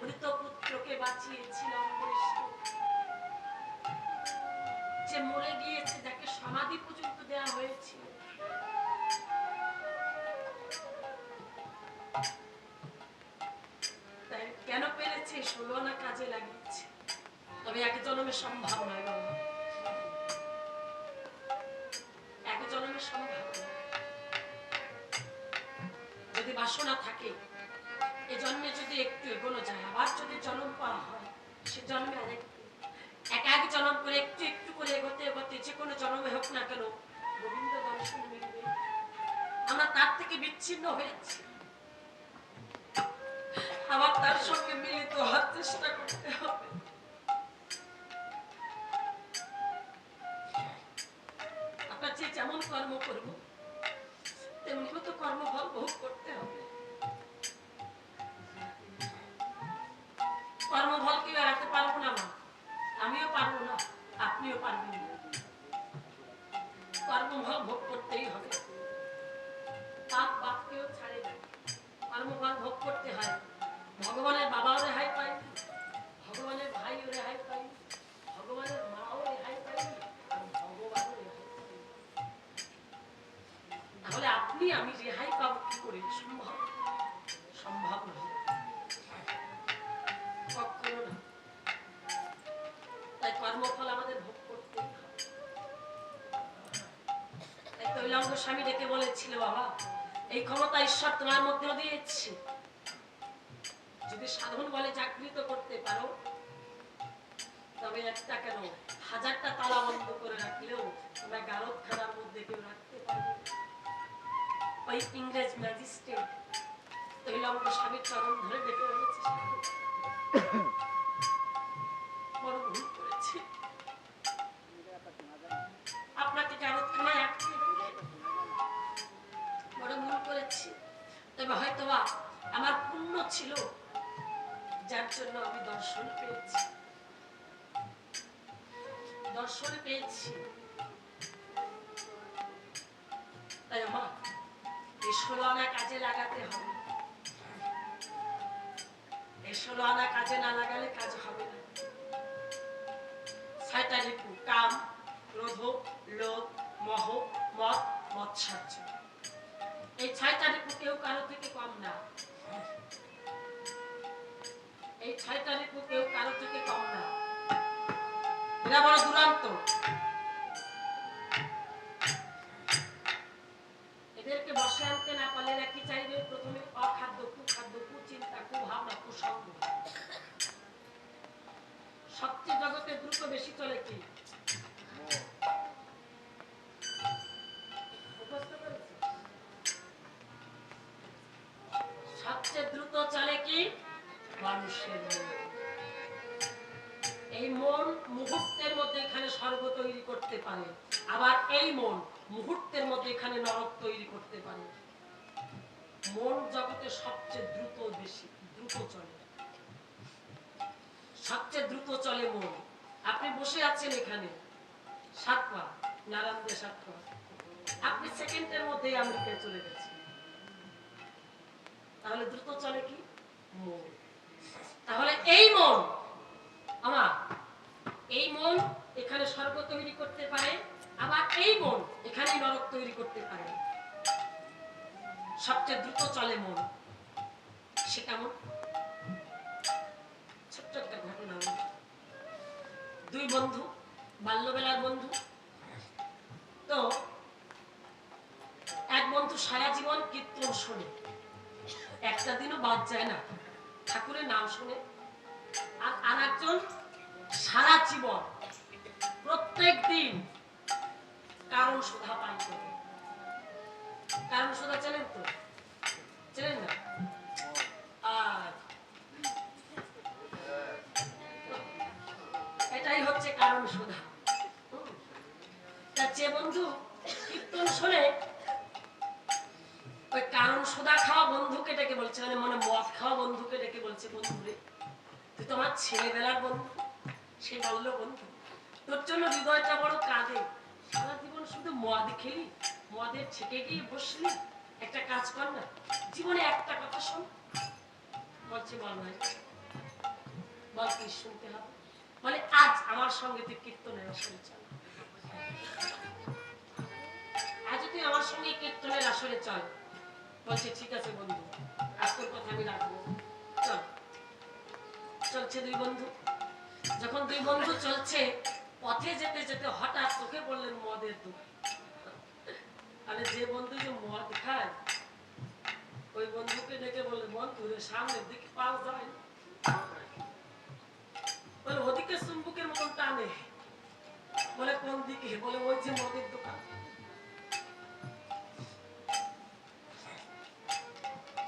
মৃত পুত্রকে বাঁচিয়েছিল অম্বরীশকে, যে মরে গিয়েছে, যাকে সমাধি পর্যন্ত দেওয়া হয়েছিল। তাই কেন পেরেছে? 16 আনা কাজে লাগিয়েছে। তবে এক জন্মে সম্ভব নয় বাবা, এক জন্মে সম্ভব নয়। যদি বাসনা থাকে, এই জন্মে যদি একটু এগোনো যায়, আবার যদি জন্ম পাওয়া হয়, সে জন্মে আরেকটু, এক এক জন্ম করে একটু একটু করে এগোতে এগোতে যে কোনো জন্মে হোক না কেন গোবিন্দ দর্শন মিলবে। আমরা তার থেকে বিচ্ছিন্ন হয়েছি, আবার তার সঙ্গে মিলিত হওয়ার চেষ্টা করতে হবে। আপনার যে যেমন কর্ম করবো তেমনি মতো কর্মফল ভোগ করতে হবে। কর্মফল কেউ এড়াতে পারবো না মা, আমিও পারবো না, আপনিও পারবেন না। কর্মফল ভোগ করতেই হবে। পাপ বাপকেও ছাড়ে না, কর্মফল ভোগ করতে হয়। ভগবানের বাবাও রেহাই পায়, ভগবানের ভাইও রেহাই পায়, ভগবানের মাও রেহাই পায়, আর ভগবানও রেহাই পায়। তাহলে আপনি আমি রেহাই পাবো কি করে? সম্ভব? সম্ভব নয়, কখনো না। তাই কর্মফল আমাদের ভোগ করতেই হবে। তাই তৈলাঙ্গ স্বামী ডেকে বলেছিল, বাবা এই ক্ষমতা ঈশ্বর তোমার মধ্যেও দিয়েছে, যদি সাধন বলে জাগৃত করতে পারো, তবে একটা কেন 1000টা তালা বন্ধ করে রাখলেও তোমরা গারদখানার মধ্যে কেউ রাখতে পারবে। ওই ইংরেজ ম্যাজিস্ট্রেট তৈলাঙ্গ স্বামীর চরণ ধরে ডেকে বলেছে, বড় ভুল করেছি, আপনাকে গারদখানায় আটকে বড় ভুল করেছি। তবে হয়তোবা আমার জন্য আমি দর্শন পেয়েছি। তাই আমার এই 16 আনা কাজে লাগাতে হবে। এই 16 আনা কাজে না লাগালে কাজ হবে না। 6টা রিপু: কাম, ক্রোধ, লোভ, মোহ, মদ, মৎসর্য। এই 6টা রিপু কেউ কারো থেকে কম না। এই 6টা রিপু কেউ কারো থেকে কম না। এরা বড় দুরন্ত। এদেরকে বসে আনতে না পারলে এরা কি চাইবে? প্রথমে অখাদ্য, কুখাদ্য, কুচিন্তা, কুভাবনা, কুসঙ্গ। সবচেয়ে জগতে দ্রুত বেশি চলে কি? সবচেয়ে দ্রুত চলে কি? মানুষের মন। এই মন মুহূর্তের মধ্যে এখানে স্বর্গ তৈরি করতে পারে, আবার এই মন মুহূর্তের মধ্যে এখানে নরক তৈরি করতে পারে। মন জগতে সবচেয়ে দ্রুত চলে। সবচেয়ে দ্রুত চলে মন। আপনি বসে আছেন এখানে 7 পা, নারায়ণ দিয়ে 7 পা, আপনি সেকেন্ডের মধ্যেই আমেরিকায় চলে গেছেন। তাহলে দ্রুত চলে কি? মন। তাহলে এই মন আমার, এই মন এখানে স্বর্গ তৈরি করতে পারে, আবার এই মন এখানে নরক তৈরি করতে পারে। সবচেয়ে দ্রুত চলে মন। সে কেমন? ছোট্ট একটা ঘটনা। 2 বন্ধু, বাল্যবেলার বন্ধু। তো এক বন্ধু সারা জীবন কীর্তন শোনে, একটা দিনও বাদ যায় না, ঠাকুরের নাম শুনে। আর আরেকজন সারা জীবন প্রত্যেক দিন কারণ সুধা পান করে। কারণ সুধা চেনেন তো? চেনেন না? আর এটাই হচ্ছে কারণ সুধা। যে বন্ধু কীর্তন শোনে, ওই কারণ সুধা খাওয়া বন্ধুকে ডেকে বলছে, মানে মনে মদ খাওয়া বন্ধুকে ডেকে বলছে, বন্ধুরে তুই তোমার ছেলেবেলার বন্ধু, সে বলল বন্ধু তোর জন্য হৃদয়টা বড় কাঁদে। সারা জীবন শুধু মদ খেলি, মদের ছেকে গিয়ে বসলি, একটা কাজ কর না, জীবনে একটা কথা শোন। বলছে বল ভাই, বল কি শুনতে হবে? বলে আজ আমার সঙ্গে তুই কীর্তনের আসরে চল। আজ তুই আমার সঙ্গে কীর্তনের আসরে চল। বলছে ঠিক আছে বন্ধু, আজ তোর কথা আমি রাখবো, চল। চলছে 2 বন্ধু। যখন 2 বন্ধু চলছে, পথে যেতে যেতে হঠাৎ চোখে পড়লেন মদের দোকান। আরে যে বন্ধু যে মদ খায়, ওই বন্ধুকে ডেকে বললেন, বন্ধু রে সামনের দিকে পাও যায়, বলে ওদিকে চুম্বুকের মতন টানে। বলে কোন দিকে? বলে ওই যে মদের দোকান।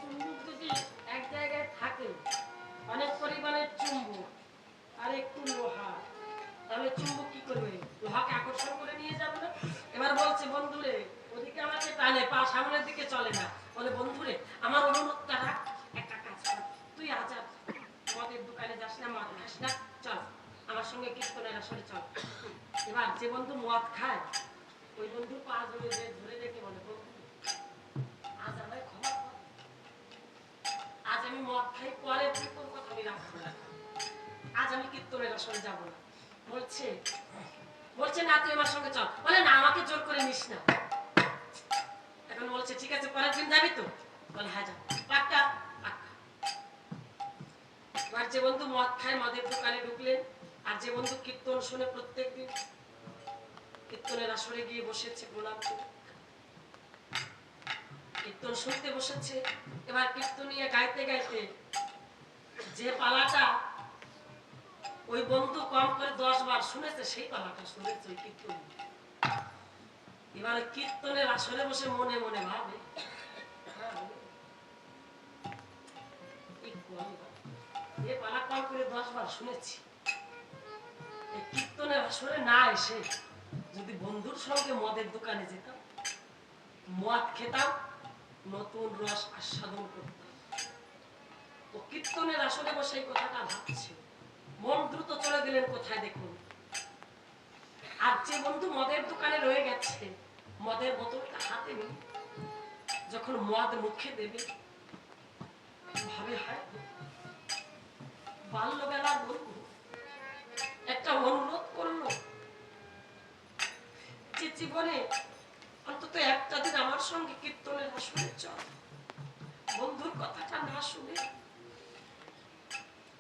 চুম্বুক যদি এক জায়গায় থাকে, অনেক পরিমাণের চুম্বক আর একটু লোহা, তাহলে চুম্বক কি করবে? লোহাকে আকর্ষণ করে নিয়ে যাবে না? এবার বলছে বন্ধুরে ওদিকে আমাকে টানে, পা সামনের দিকে চলে না। বলে বন্ধুরে আমার অনুরোধটা রাখ, একটা কাজ কর, তুই আজ আর মদের দোকানে যাস না, মদ খাস না, চল আমার সঙ্গে কীর্তনের আসরে চল। এবার যে বন্ধু মদ খায়, ওই বন্ধু পা ধরে রেখে বলে, বন্ধু আজ আমায় ক্ষমা কর, আজ আমি মদ খাই, পরে তুই তোর কথা আমি রাখবো না, আজ আমি কীর্তনের আসরে যাবো না। বলছে না তুই আমার সঙ্গে চল। বলে না, আমাকে জোর করে নিস না। এখন বলছে ঠিক আছে, পরের দিন যাবি তো? বলে হ্যাঁ যাব, পাক্কা পাক্কা। এবার যে বন্ধু মদ খায়, মদের দোকানে ঢুকলেন, আর যে বন্ধু কীর্তন শুনে প্রত্যেক দিন কীর্তনের আসরে গিয়ে বসেছে, প্রণাম করে কীর্তন শুনতে বসেছে। এবার কীর্তনিয়া গাইতে গাইতে যে পালাটা ওই বন্ধু কম করে 10 বার শুনেছে, সেই পালাটা শুনেছে ওই কীর্তন। এবারে কীর্তনের আসরে বসে মনে মনে ভাবে, যে পালা কম করে 10 বার শুনেছি, এই কীর্তনের আসরে না এসে যদি বন্ধুর সঙ্গে মদের দোকানে যেতাম, মদ খেতাম, নতুন রস আস্বাদন করতাম, ও কীর্তনের আসরে বসে এই কথাটা ভাবছে। মন দ্রুত চলে গেলেন কোথায় দেখুন। আর যে বন্ধু মদের দোকানে রয়ে গেছে, মদের বোতলটা হাতে নিয়ে যখন মদ মুখে দেবে, ভাবে হায় বাল্যবেলার বন্ধু একটা অনুরোধ করলো যে জীবনে অন্তত একটা দিন আমার সঙ্গে কীর্তনের আসরে চল। বন্ধুর কথাটা না শুনে,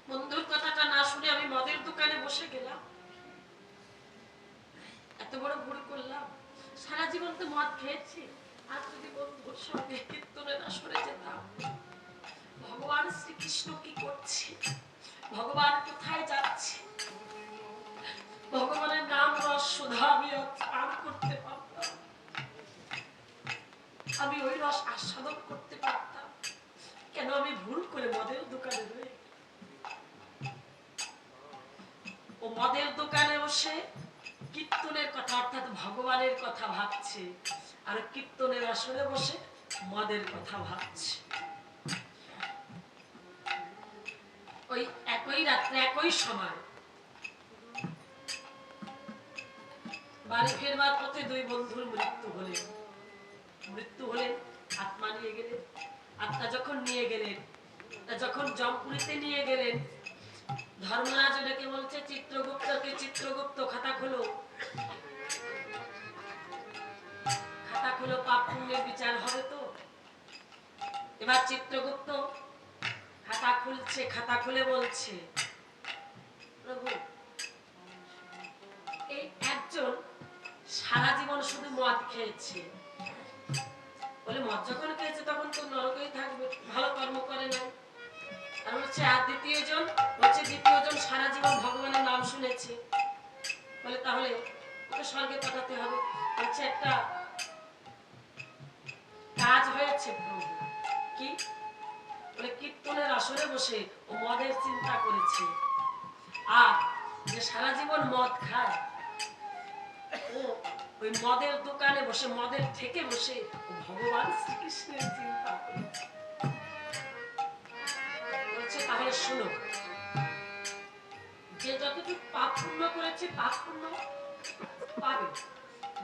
বন্ধুর কথাটা না শুনে আমি মদের দোকানে বসে গেলাম, এত বড় ভুল করলাম। সারা জীবন তো মদ খেয়েছি, আর যদি বন্ধুর সঙ্গে কীর্তনের আসরে যেতাম। ভগবান শ্রীকৃষ্ণ কি করছে, ভগবান কোথায় যাচ্ছে, ভগবানের নাম রস সুধা আমি পান করতে পারতাম, আমি ওই রস আস্বাদন করতে পারতাম। কেন আমি ভুল করে মদের দোকানে রয়ে, ও মদের দোকানে বসে কীর্তনের কথা অর্থাৎ ভগবানের কথা ভাবছে, আর কীর্তনের আসরে বসে মদের কথা ভাবছে। ওই একই রাত্রে একই সময় বাড়ি ফেরবার পথে দুই বন্ধুর মৃত্যু হলেন। আত্মা নিয়ে গেলেন। আত্মা যখন নিয়ে গেলেন, যখন জমপুরীতে নিয়ে গেলেন, ধর্মরাজ ডেকে বলছে চিত্রগুপ্তকে, চিত্রগুপ্ত খাতা খোলো, খাতা খোলো, পাপ পুণ্যের বিচার হবে তো। এবার চিত্রগুপ্ত খাতা খুলছে, খাতা খুলে বলছে প্রভু, এই একজন সারা জীবন শুধু মদ খেয়েছে, বলে মদ যখন খেয়েছে তখন তো নরকেই থাকবে, ভালো কর্ম করে নাই। আর বলছে আর দ্বিতীয়জন, বলছে দ্বিতীয়জন সারা জীবন ভগবানের নাম শুনেছে, বলে তাহলে ওকে স্বর্গে পাঠাতে হবে। বলছে একটা কাজ হয়েছে প্রভু। কি? বলে কীর্তনের আসরে বসে ও মদের চিন্তা করেছে, আর যে সারা জীবন মদ খায় ও ওই মদের দোকানে বসে, মদের থেকে বসে ও ভগবান শ্রীকৃষ্ণের চিন্তা করেছে। বলছে তাহলে শোনো, যে যতটুকু পাপ পুণ্য করেছে পাপ পুণ্য পাবে,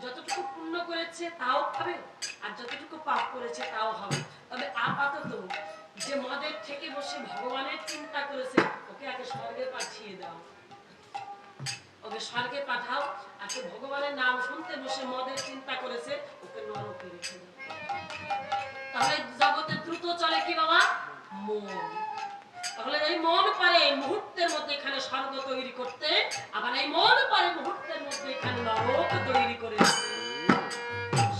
যতটুকু পুণ্য করেছে তাও পাবে, আর যতটুকু পাপ করেছে তাও হবে। তবে আপাতত যে মদের থেকে বসে ভগবানের চিন্তা করেছে ওকে আগে স্বর্গে পাঠিয়ে দাও, ওকে স্বর্গে পাঠাও। আর সে ভগবানের নাম শুনতে বসে মদের চিন্তা করেছে ওকে নরকে রেখে দাও। তাহলে জগতে দ্রুত চলে কি বাবা? মন। তাহলে এই মন পারে মুহূর্তের মধ্যে এখানে স্বর্গ তৈরি করতে, আবার এই মন পারে মুহূর্তের মধ্যে এখানে নরক তৈরি করে।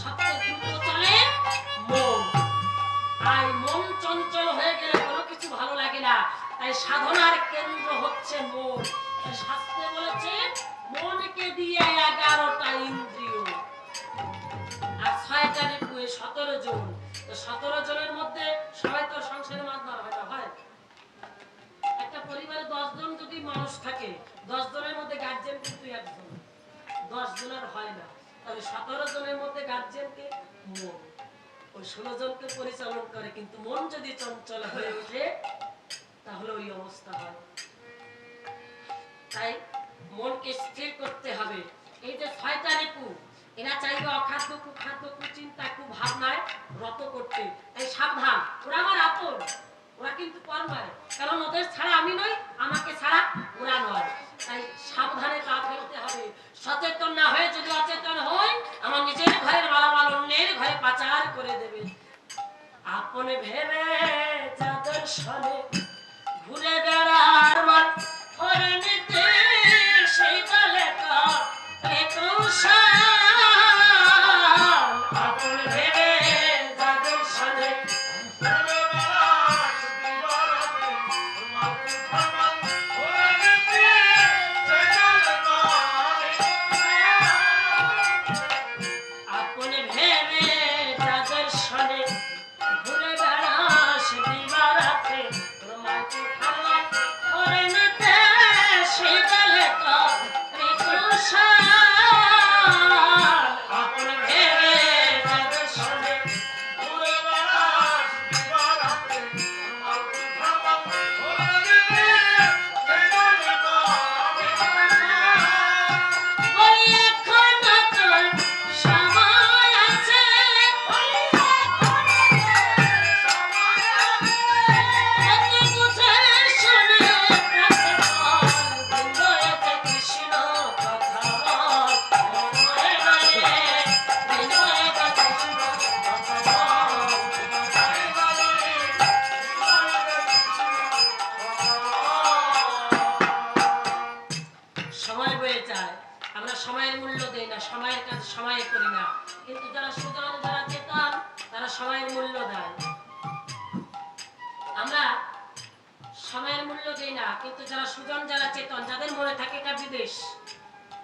সবচেয়ে দ্রুত চলে মন। আর মন চঞ্চল হয়ে গেলে কোনো কিছু ভালো লাগে না। তাই সাধনার কেন্দ্র হচ্ছে মন। শাস্ত্রে বলেছে মনকে দিয়ে 11টা ইন্দ্রিয় আর 6টা রিপু, 17 জন। তো 17 জনের মধ্যে সবাই তো সংসারের মাধ্যমে হয় না, হয় একটা পরিবারে 10 জন যদি মানুষ থাকে, 10 জনের মধ্যে গার্জিয়ান কিন্তু একজন, 10 জনের হয় না। তাহলে 17 জনের মধ্যে গার্জিয়ানকে মন, ওই 16 জনকে পরিচালন করে। কিন্তু মন যদি চঞ্চল হয়ে ওঠে তাহলে ওই অবস্থা হয়। তাই মনকে স্থির করতে হবে। এই যে 6টা রিপু, এরা চাইবে অখাদ্য কুখাদ্য কুচিন্তা কুভাবনায় রত করতে। তাই সাবধান, ওরা আমার আপন, ওরা কিন্তু পর নয়, কারণ ওদের ছাড়া আমি নই, আমাকে ছাড়া ওরা নয়। তাই সাবধানে পা ফেলতে হবে। সচেতন না হয়ে যদি অচেতন হই, আমার নিজের ঘরের মালামাল অন্যের ঘরে পাচার করে দেবে। আপনে ভেবে যাদের সনে ঘুরে বেড়ার মান করে নিতে, সেই দলে আপন ভেবে যাদের সনে ঘুরে বেড়ার আমরা সময়ের মূল্য দেই না, সময়ের কাজ সময়ে করি না, কিন্তু যারা সুজন যারা চেতন তারা সময়ের মূল্য দেয়। আমরা সময়ের মূল্য দেই না, কিন্তু যারা সুজন যারা চেতন যাদের মনে থাকে এটা বিদেশ,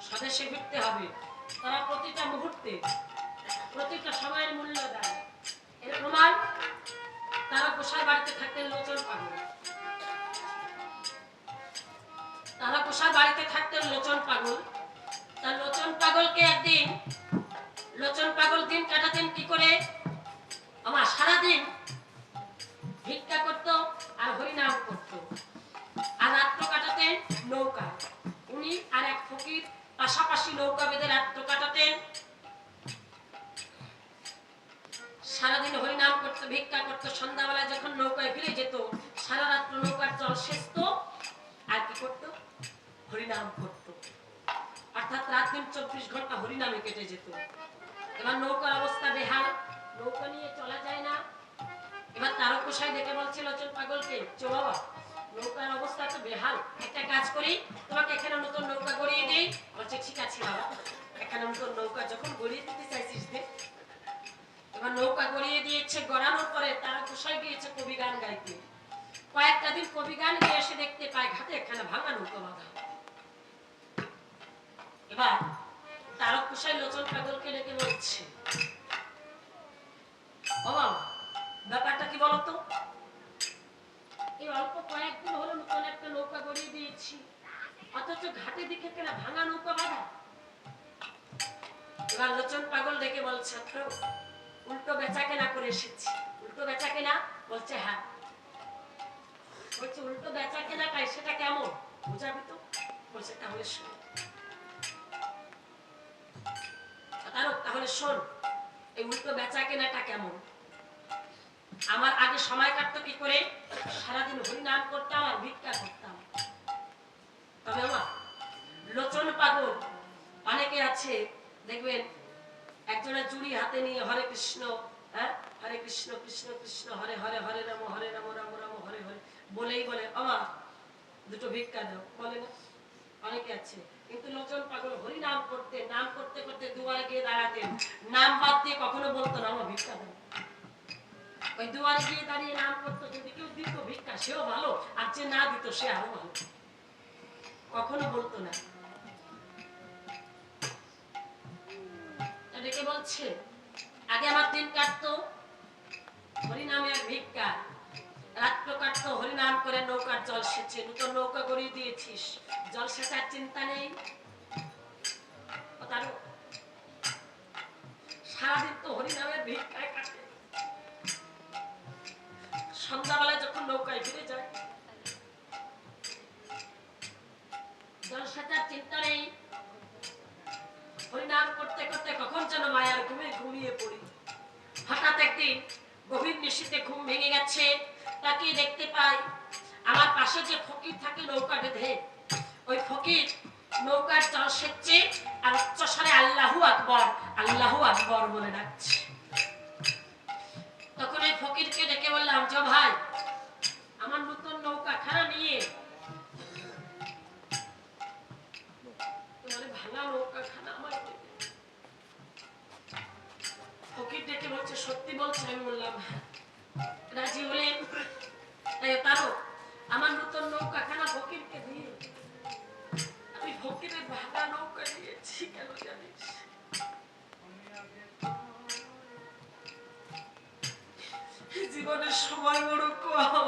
স্বদেশে ফিরতে হবে, তারা প্রতিটা মুহূর্তে প্রতিটা সময়ের মূল্য দেয়। এর প্রমাণ তারা গোসাই বাড়িতে থাকতেন লোচন পাগল। তারা গোসাই বাড়িতে থাকতেন লোচন পাগল। তার লোচন পাগলকে একদিন লোচন পাগল দিন কাটাতেন কি করে? আমার সারাদিন ভিক্ষা করতো আর হরিনাম করতো, আর রাত্র কাটাতেন নৌকা। উনি আর এক ফকির পাশাপাশি নৌকা বেঁধে রাত্র কাটাতেন। সারাদিন হরিনাম করতো, ভিক্ষা করতো, সন্ধ্যাবেলায় যখন নৌকায় ফিরে যেত সারা রাত্র নৌকার জল সেচত আর কি করতো? হরিনাম করতো। অর্থাৎ রাত দিন 24 ঘন্টা হরিনামে কেটে যেত। এবার নৌকার অবস্থা বেহাল, নৌকা নিয়ে চলা যায় না। এবার তারকশাই দেখে বলছে লোচন পাগলকে, চো বাবা নৌকার অবস্থা তো বেহাল, একটা কাজ করি, তোমাকে এখানে নতুন নৌকা গড়িয়ে দেই। বলছে ঠিক আছে বাবা, এখানে নতুন নৌকা যখন গড়িয়ে দিতে চাইছিস দে। এবার নৌকা গড়িয়ে দিয়েছে, গড়ানোর পরে তারকশাই গিয়েছে কবি গান গাইতে। কয়েকটা দিন কবি গান গিয়ে এসে দেখতে পায় ঘাটে এখানে ভাঙা নৌকা বাঁধা। এবার তারকশাই লোচন পাগলকে ডেকে বলছে, ও বাবা ব্যাপারটা কি বলতো? এই অল্প কয়েকদিন হলো নতুন একটা নৌকা গড়িয়ে দিয়েছি, অথচ ঘাটে দিকে কেনা ভাঙা নৌকা বাঁধা। এবার লোচন পাগল ডেকে বলছে, উল্টো বেচা কেনা করে এসেছি। উল্টো বেচা কেনা? বলছে হ্যাঁ। বলছে উল্টো বেচা কেনাটাই সেটা কেমন বুঝাবি তো? বলছে তাহলে শোন। তাহলে শোন এই উল্টো বেচা কেনাটা কেমন। আমার আগে সময় কাটতো কি করে? সারাদিন হরিনাম করতাম আর ভিক্ষা করতাম। তবে আমার লোচন পাগল অনেকে আছে দেখবেন একজনের চুড়ি হাতে নিয়ে হরে কৃষ্ণ, হ্যাঁ হরে কৃষ্ণ কৃষ্ণ কৃষ্ণ হরে হরে, হরে রাম রাম রাম হরে হরে বলেই বলে আমা দুটো ভিক্ষা দাও, বলে না? অনেকে আছে। কিন্তু লোচন পাগল হরিনাম করতে, নাম করতে করতে দুয়ারে গিয়ে দাঁড়াতেন, নাম বাদ দিয়ে কখনো বলতো না আমার ভিক্ষা দাও। ওই দুয়ারে গিয়ে দাঁড়িয়ে নাম করতো, যদি কেউ দিত ভিক্ষা সেও ভালো, আর যে না দিত সে আরো ভালো, কখনো বলতো না। ডেকে বলছে আগে আমার দিন কাটতো হরিনামে আর ভিক্ষা, রাত্র কাটতো হরিনাম করে নৌকার জল সেচে। নতুন নৌকা গড়িয়ে দিয়েছিস, জল সেচার চিন্তা নেই। সারাদিন তো হরিনামের ভিক্ষায় কাটে, সন্ধ্যাবেলায় যখন নৌকায় ফিরে যায় জল সেচার চিন্তা নেই। হরিনাম করতে করতে কখন যেন মায়ার ঘুমে ঘুমিয়ে পড়ি। হঠাৎ একদিন গভীর নিশীথে ঘুম ভেঙে গেছে, তাকিয়ে দেখতে পাই আমার পাশে যে ফকির থাকে নৌকা বেঁধে, ওই ফকির নৌকার জল সেচছে আর উচ্চস্বরে আল্লাহু আকবার আল্লাহু আকবার বলে ডাকছে। তখন ওই ফকিরকে ডেকে বললাম, যে ভাই আমার নতুন নৌকা খানা নিয়ে তোমার ভাঙা নৌকা খানা আমার। ফকির ডেকে বলছে সত্যি বলছে? আমি বললাম রাজি হলেন। তারও আমার নতুন নৌকা খানা ফকিরকে দিয়ে আমি ফকিরের ভাঙা নৌকা দিয়েছি। কেন জানিস? জীবনের সময় বড় কম,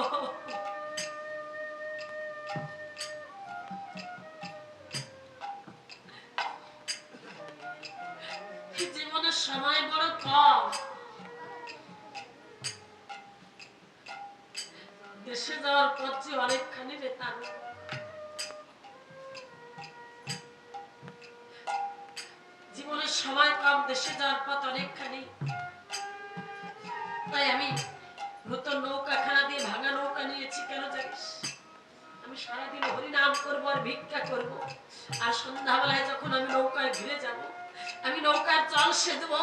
জীবনের সময় বড় কম। দেশে যাওয়ার পর যে অনেকখানি রে তার জীবনের সময় কম, দেশে যাওয়ার পথ অনেকখানি। তাই আমি নতুন নৌকা খানা দিয়ে ভাঙা নৌকা নিয়েছি। কেন জানিস? আমি সারাদিন হরিনাম করবো আর ভিক্ষা করবো, আর সন্ধ্যাবেলায় যখন আমি নৌকায় ঘিরে যাব আমি নৌকার জল সেচবো,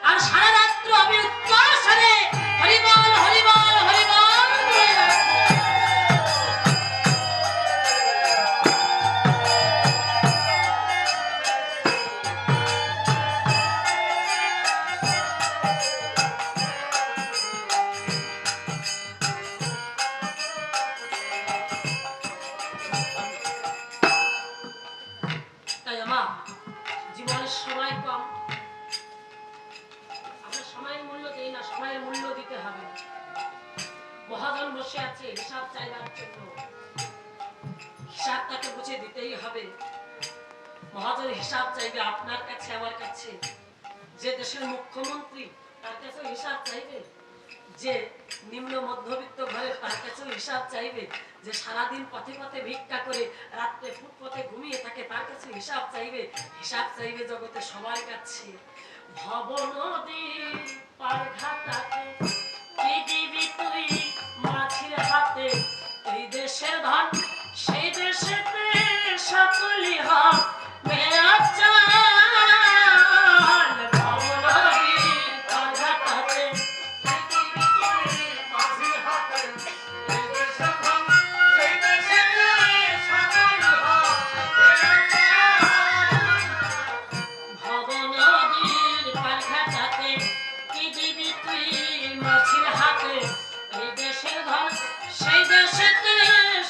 আর সারা রাত্র আমি উচ্চস্বরে হরিবল হরিবল হরিবল। কাছে হিসাব চাইবার জন্য। হিসাব তাকে বুঝে দিতেই হবে। মহাজন হিসাব চাইবে আপনার কাছে, আমার কাছে। যে দেশের মুখ্যমন্ত্রী তার কাছেও হিসাব চাইবে, যে নিম্ন মধ্যবিত্ত ঘরে তার কাছেও হিসাব চাইবে, যে সারাদিন পথে পথে ভিক্ষা করে রাত্রে ফুটপথে ঘুমিয়ে থাকে তার কাছে হিসাব চাইবে। হিসাব চাইবে জগতে সবার কাছে। ভব নদী পার ঘাটাতে কি দিবি তুই মাছির হাতে? এই দেশের ধন সেই দেশেতে সকলি হবে আচার। ভব নদী পার ঘাটাতে কি দিবি তুই মাছির হাতে? এই দেশের ধন সেই দেশেতে সকলি হবে আচার। ভব নদীর পার ঘাটাতে কি দিবি তুই মাছির হাতে? এই দেশের ধন সেই দেশেতে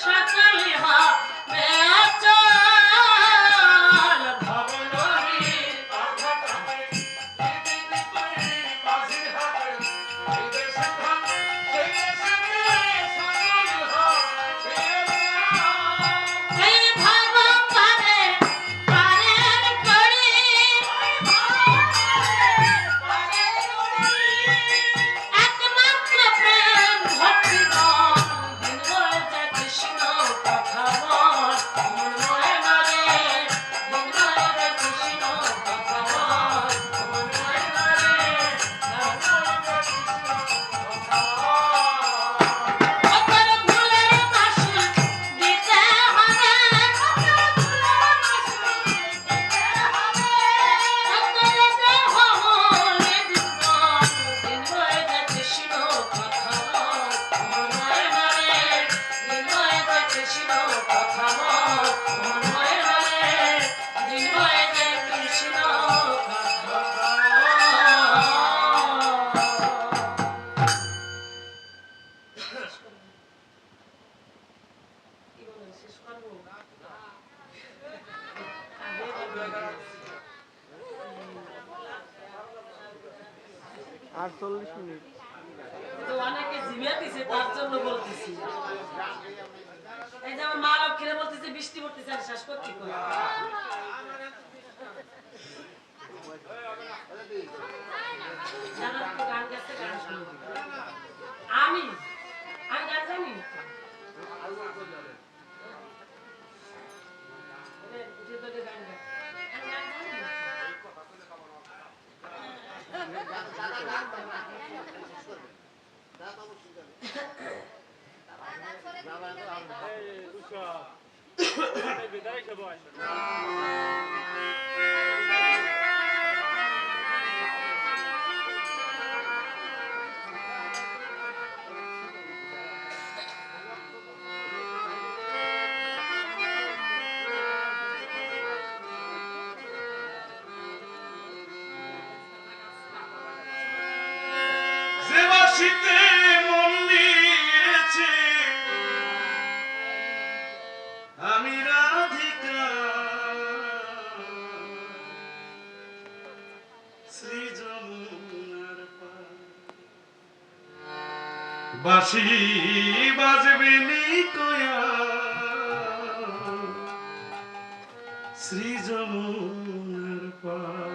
সকলি হবে আচার। ভব নদীর পার ঘাটাতে কি দিবি তুই মাছির হাতে? এই দেশের ধন সেই দেশেতে সকলি হবে আচার। এই ভাব পারে পারের করি, একমাত্র প্রেম ভক্তি বল, দিন রয়েছে কৃষ্ণ কথা বল। মন ময় নারে, দিন রয়েছে কৃষ্ণ কথা বল। মন ময় নারে, দিন রয়েছে কৃষ্ণ কথা বল। অতর ফুলের মাসুল দিতে হবে, অতর ফুলের মাসুল দিতে হবে। অতর দেহ মনে দিবন, দিন রয়েছে কৃষ্ণ কথা বল। মন ময় নারে, দিন রয়েছে কৃষ্ণ কথা বল। মন ময় নারে, দিন রয়েছে কৃষ্ণ কথা বল। কি বলেন, শেষ করবো? আর 40 মিনিট। তো অনেকে জিমিয়া দিছে তার জন্য বলতেছি। এই যে আমার মা লক্ষ্মীরা বলতেছে বৃষ্টি পড়তেছে, আর শেষ করছি কই? যারা তো গান গাইছে গান শুনবে। আমি আমি গান জানি না। উঠে তোকে গান গাই। আমি গান জানি না। যে বাঁশিতে মন দিয়েছি আমি রাধিকা, শ্রী যমুনার পার। বাঁশি বাজবে নি কয়া শ্রী যমুনার পার।